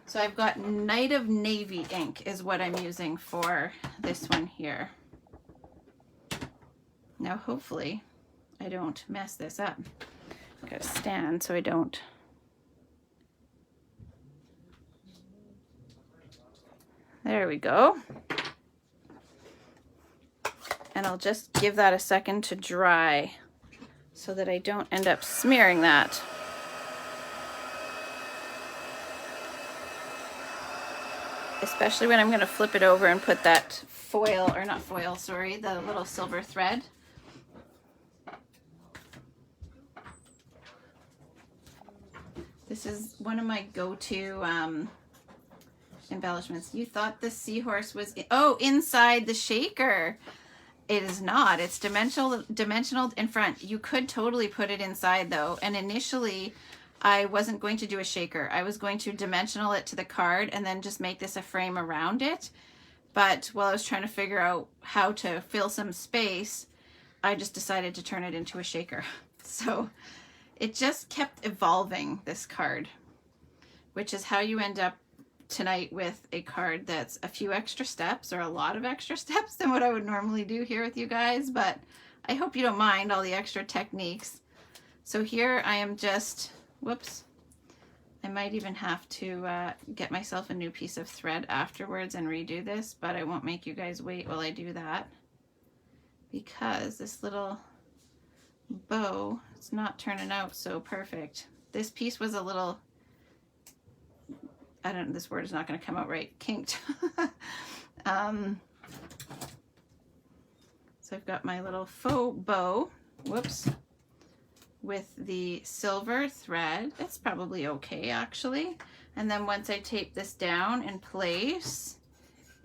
So I've got Night of Navy ink is what I'm using for this one here. Now hopefully I don't mess this up. I've got to stand so I don't. There we go. And I'll just give that a second to dry so that I don't end up smearing that. Especially when I'm going to flip it over and put that foil, or not foil, sorry, the little silver thread. This is one of my go-to embellishments. You thought the seahorse was, inside the shaker. It is not. It's dimensional in front. You could totally put it inside though. And initially I wasn't going to do a shaker. I was going to dimensional it to the card and then just make this a frame around it. But while I was trying to figure out how to fill some space, I just decided to turn it into a shaker. So it just kept evolving, this card, which is how you end up tonight with a card that's a few extra steps, or a lot of extra steps than what I would normally do here with you guys, but I hope you don't mind all the extra techniques. So here I am just, whoops, I might even have to get myself a new piece of thread afterwards and redo this, but I won't make you guys wait while I do that, because this little bow, it's not turning out so perfect. This piece was a little, I don't know, this word is not going to come out right, kinked. So I've got my little faux bow, whoops, with the silver thread. It's probably okay actually. And then once I tape this down in place,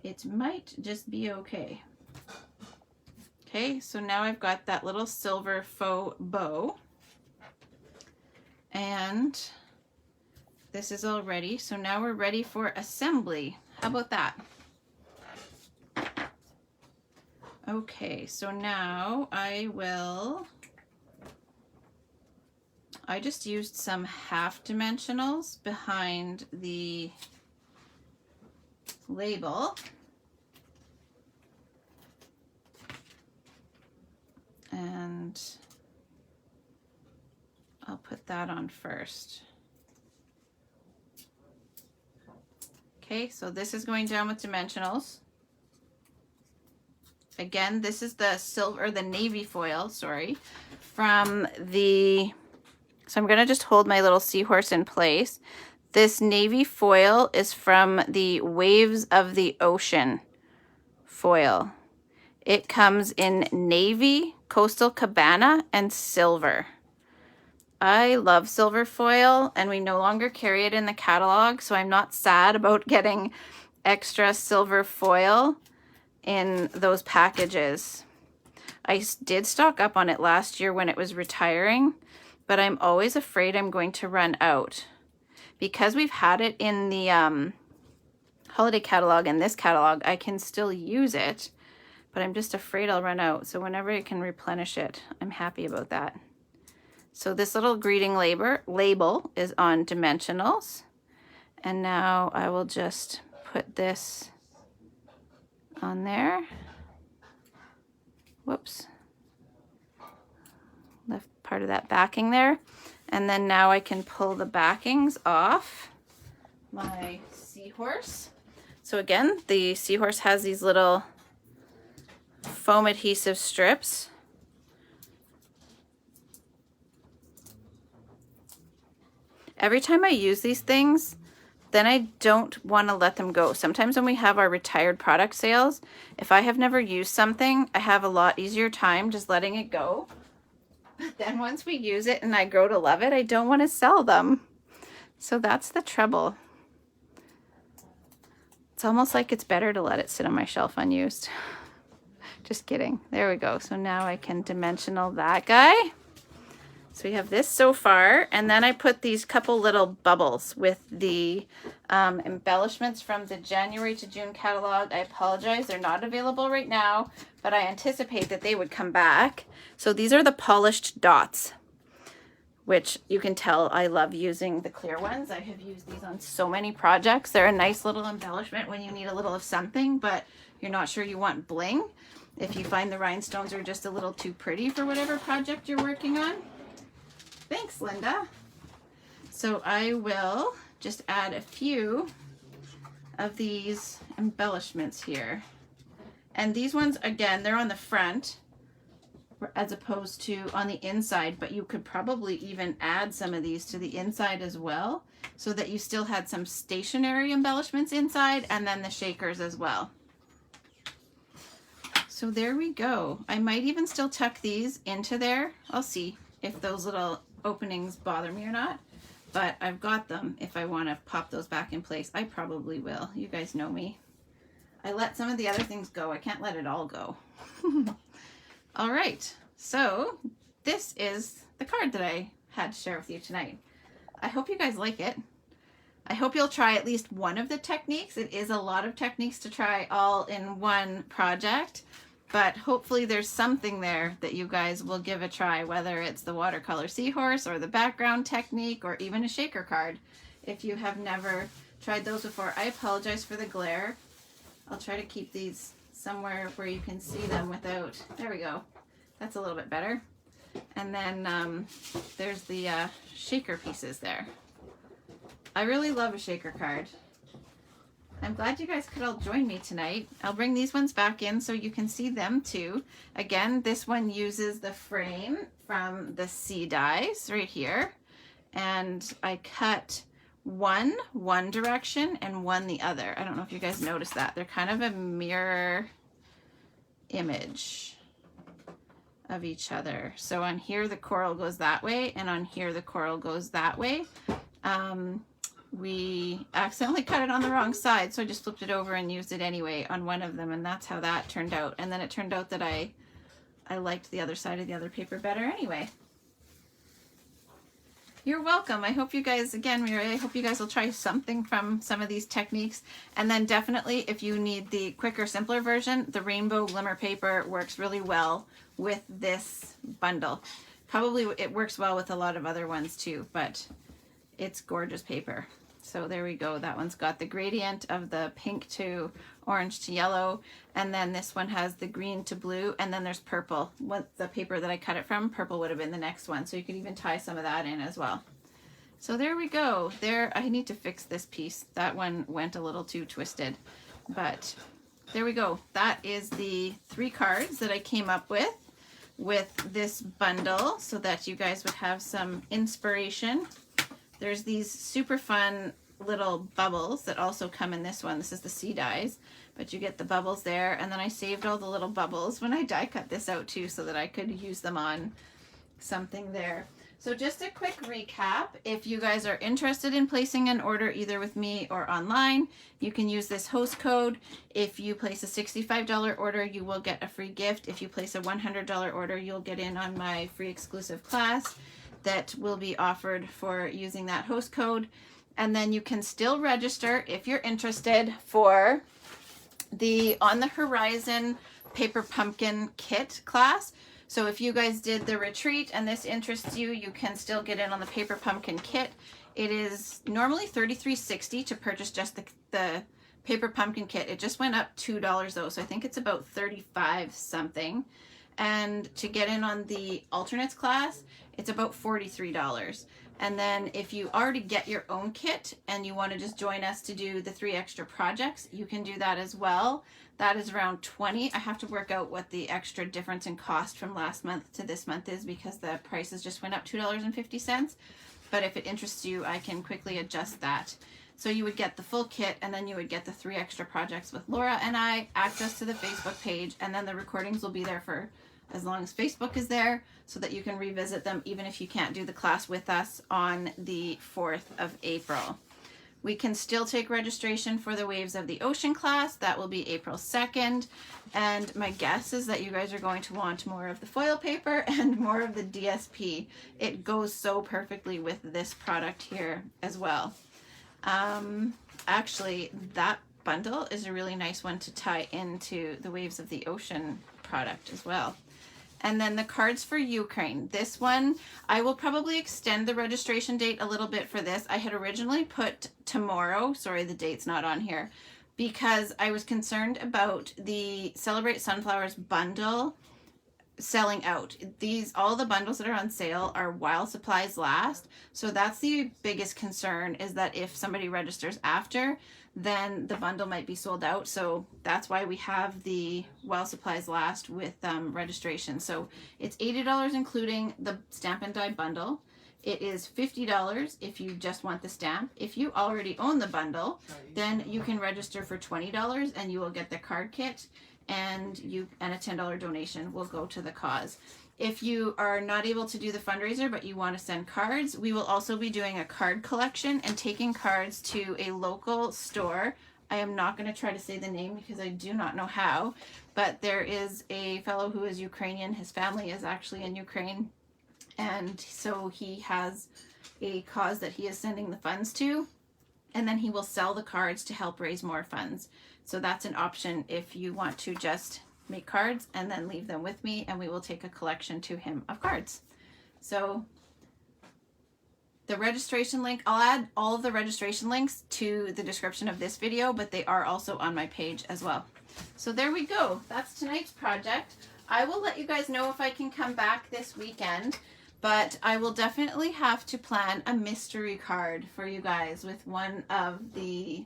it might just be okay. Okay, so now I've got that little silver faux bow. And this is all ready. So now we're ready for assembly. How about that? Okay, so now I just used some half dimensionals behind the label. And I'll put that on first. Okay, so this is going down with dimensionals. Again, this is the silver, the navy foil, sorry, from the, so I'm gonna just hold my little seahorse in place. This navy foil is from the Waves of the Ocean foil. It comes in navy, coastal cabana, and silver. I love silver foil, and we no longer carry it in the catalog, so I'm not sad about getting extra silver foil in those packages. I did stock up on it last year when it was retiring, but I'm always afraid I'm going to run out. Because we've had it in the holiday catalog and this catalog, I can still use it, but I'm just afraid I'll run out. So whenever I can replenish it, I'm happy about that. So this little greeting label is on dimensionals. And now I will just put this on there. Whoops. Left part of that backing there. And then now I can pull the backings off my seahorse. So again, the seahorse has these little foam adhesive strips. Every time I use these things, then I don't want to let them go. Sometimes when we have our retired product sales, if I have never used something, I have a lot easier time just letting it go. But then once we use it and I grow to love it, I don't want to sell them. So that's the trouble. It's almost like it's better to let it sit on my shelf unused. Just kidding. There we go. So now I can dimensional that guy. So we have this so far, and then I put these couple little bubbles with the embellishments from the January to June catalog. I apologize, they're not available right now, but I anticipate that they would come back. So these are the polished dots, which you can tell I love using the clear ones. I have used these on so many projects. They're a nice little embellishment when you need a little of something, but you're not sure you want bling. If you find the rhinestones are just a little too pretty for whatever project you're working on. Thanks, Linda. So I will just add a few of these embellishments here. And these ones, again, they're on the front as opposed to on the inside, but you could probably even add some of these to the inside as well, so that you still had some stationary embellishments inside and then the shakers as well. So there we go. I might even still tuck these into there. I'll see if those little openings bother me or not, but I've got them if I want to pop those back in place. I probably will. You guys know me. I let some of the other things go. I can't let it all go. All right, so this is the card that I had to share with you tonight. I hope you guys like it. I hope you'll try at least one of the techniques. It is a lot of techniques to try all in one project, but hopefully there's something there that you guys will give a try, whether it's the watercolor seahorse or the background technique or even a shaker card. If you have never tried those before, I apologize for the glare. I'll try to keep these somewhere where you can see them without, there we go. That's a little bit better. And then there's the shaker pieces there. I really love a shaker card. I'm glad you guys could all join me tonight. I'll bring these ones back in so you can see them too. Again, this one uses the frame from the Sea Dies right here. And I cut one direction and one the other. I don't know if you guys noticed that. They're kind of a mirror image of each other. So on here the coral goes that way, and on here the coral goes that way. We accidentally cut it on the wrong side, so I just flipped it over and used it anyway on one of them, and that's how that turned out. And then it turned out that I liked the other side of the other paper better anyway. You're welcome. I hope you guys, again, I hope you guys will try something from some of these techniques. And then definitely, if you need the quicker, simpler version, the rainbow glimmer paper works really well with this bundle. Probably it works well with a lot of other ones too, but it's gorgeous paper. So there we go. That one's got the gradient of the pink to orange to yellow. And then this one has the green to blue. And then there's purple. What the paper that I cut it from, purple would have been the next one. So you could even tie some of that in as well. So there we go. There, I need to fix this piece. That one went a little too twisted. But there we go. That is the 3 cards that I came up with this bundle so that you guys would have some inspiration. There's these super fun little bubbles that also come in this one. This is the sea dies, but you get the bubbles there. And then I saved all the little bubbles when I die cut this out too so that I could use them on something there. So just a quick recap, if you guys are interested in placing an order either with me or online, you can use this host code. If you place a $65 order, you will get a free gift. If you place a $100 order, you'll get in on my free exclusive class that will be offered for using that host code. And then you can still register if you're interested for the On the Horizon Paper Pumpkin Kit class. So if you guys did the retreat and this interests you, you can still get in on the Paper Pumpkin Kit. It is normally $33.60 to purchase just the Paper Pumpkin Kit. It just went up $2 though, so I think it's about $35 something. And to get in on the alternates class, it's about $43. And then if you already get your own kit and you want to just join us to do the 3 extra projects, you can do that as well. That is around $20. I have to work out what the extra difference in cost from last month to this month is because the prices just went up $2.50. But if it interests you, I can quickly adjust that. So you would get the full kit and then you would get the 3 extra projects with Laura and I, access to the Facebook page, and then the recordings will be there for as long as Facebook is there so that you can revisit them even if you can't do the class with us on the 4th of April. We can still take registration for the Waves of the Ocean class. That will be April 2nd. And my guess is that you guys are going to want more of the foil paper and more of the DSP. It goes so perfectly with this product here as well. Actually, that bundle is a really nice one to tie into the Waves of the Ocean product as well. And then the cards for Ukraine. This one, I will probably extend the registration date a little bit for this. I had originally put tomorrow, sorry, the date's not on here, because I was concerned about the Celebrate Sunflowers bundle selling out. All the bundles that are on sale are while supplies last. So that's the biggest concern, is that if somebody registers after, then the bundle might be sold out. So that's why we have the while supplies last with registration. So it's $80 including the stamp and die bundle. It is $50 if you just want the stamp. If you already own the bundle, then you can register for $20 and you will get the card kit, and a $10 donation will go to the cause. If you are not able to do the fundraiser but you want to send cards, we will also be doing a card collection and taking cards to a local store. I am not going to try to say the name because I do not know how, but there is a fellow who is Ukrainian. His family is actually in Ukraine, and so he has a cause that he is sending the funds to, and then he will sell the cards to help raise more funds. So that's an option if you want to just make cards and then leave them with me, and we will take a collection to him of cards. So the registration link, I'll add all of the registration links to the description of this video, but they are also on my page as well. So there we go. That's tonight's project. I will let you guys know if I can come back this weekend, but I will definitely have to plan a mystery card for you guys with one of the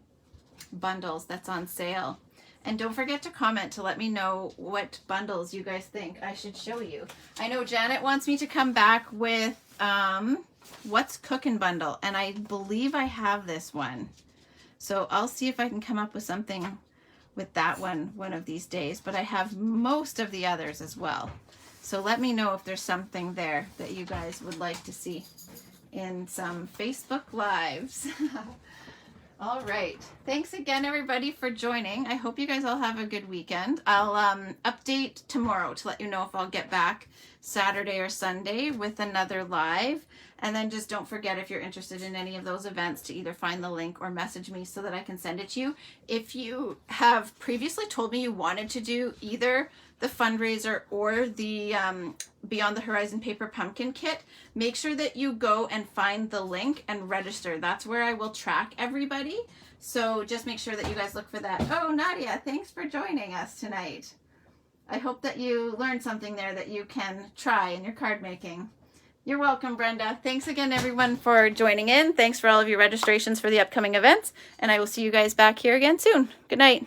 bundles that's on sale. And don't forget to comment to let me know what bundles you guys think I should show you. I know Janet wants me to come back with What's Cookin' bundle, and I believe I have this one. So I'll see if I can come up with something with that one of these days, but I have most of the others as well. So let me know if there's something there that you guys would like to see in some Facebook Lives. All right. Thanks again, everybody, for joining. I hope you guys all have a good weekend. I'll update tomorrow to let you know if I'll get back Saturday or Sunday with another live. And then just don't forget, if you're interested in any of those events, to either find the link or message me so that I can send it to you. If you have previously told me you wanted to do either the fundraiser or the Beyond the Horizon Paper Pumpkin Kit, make sure that you go and find the link and register. That's where I will track everybody. So just make sure that you guys look for that. Oh, Nadia, thanks for joining us tonight. I hope that you learned something there that you can try in your card making. You're welcome, Brenda. Thanks again, everyone, for joining in. Thanks for all of your registrations for the upcoming events, and I will see you guys back here again soon. Good night.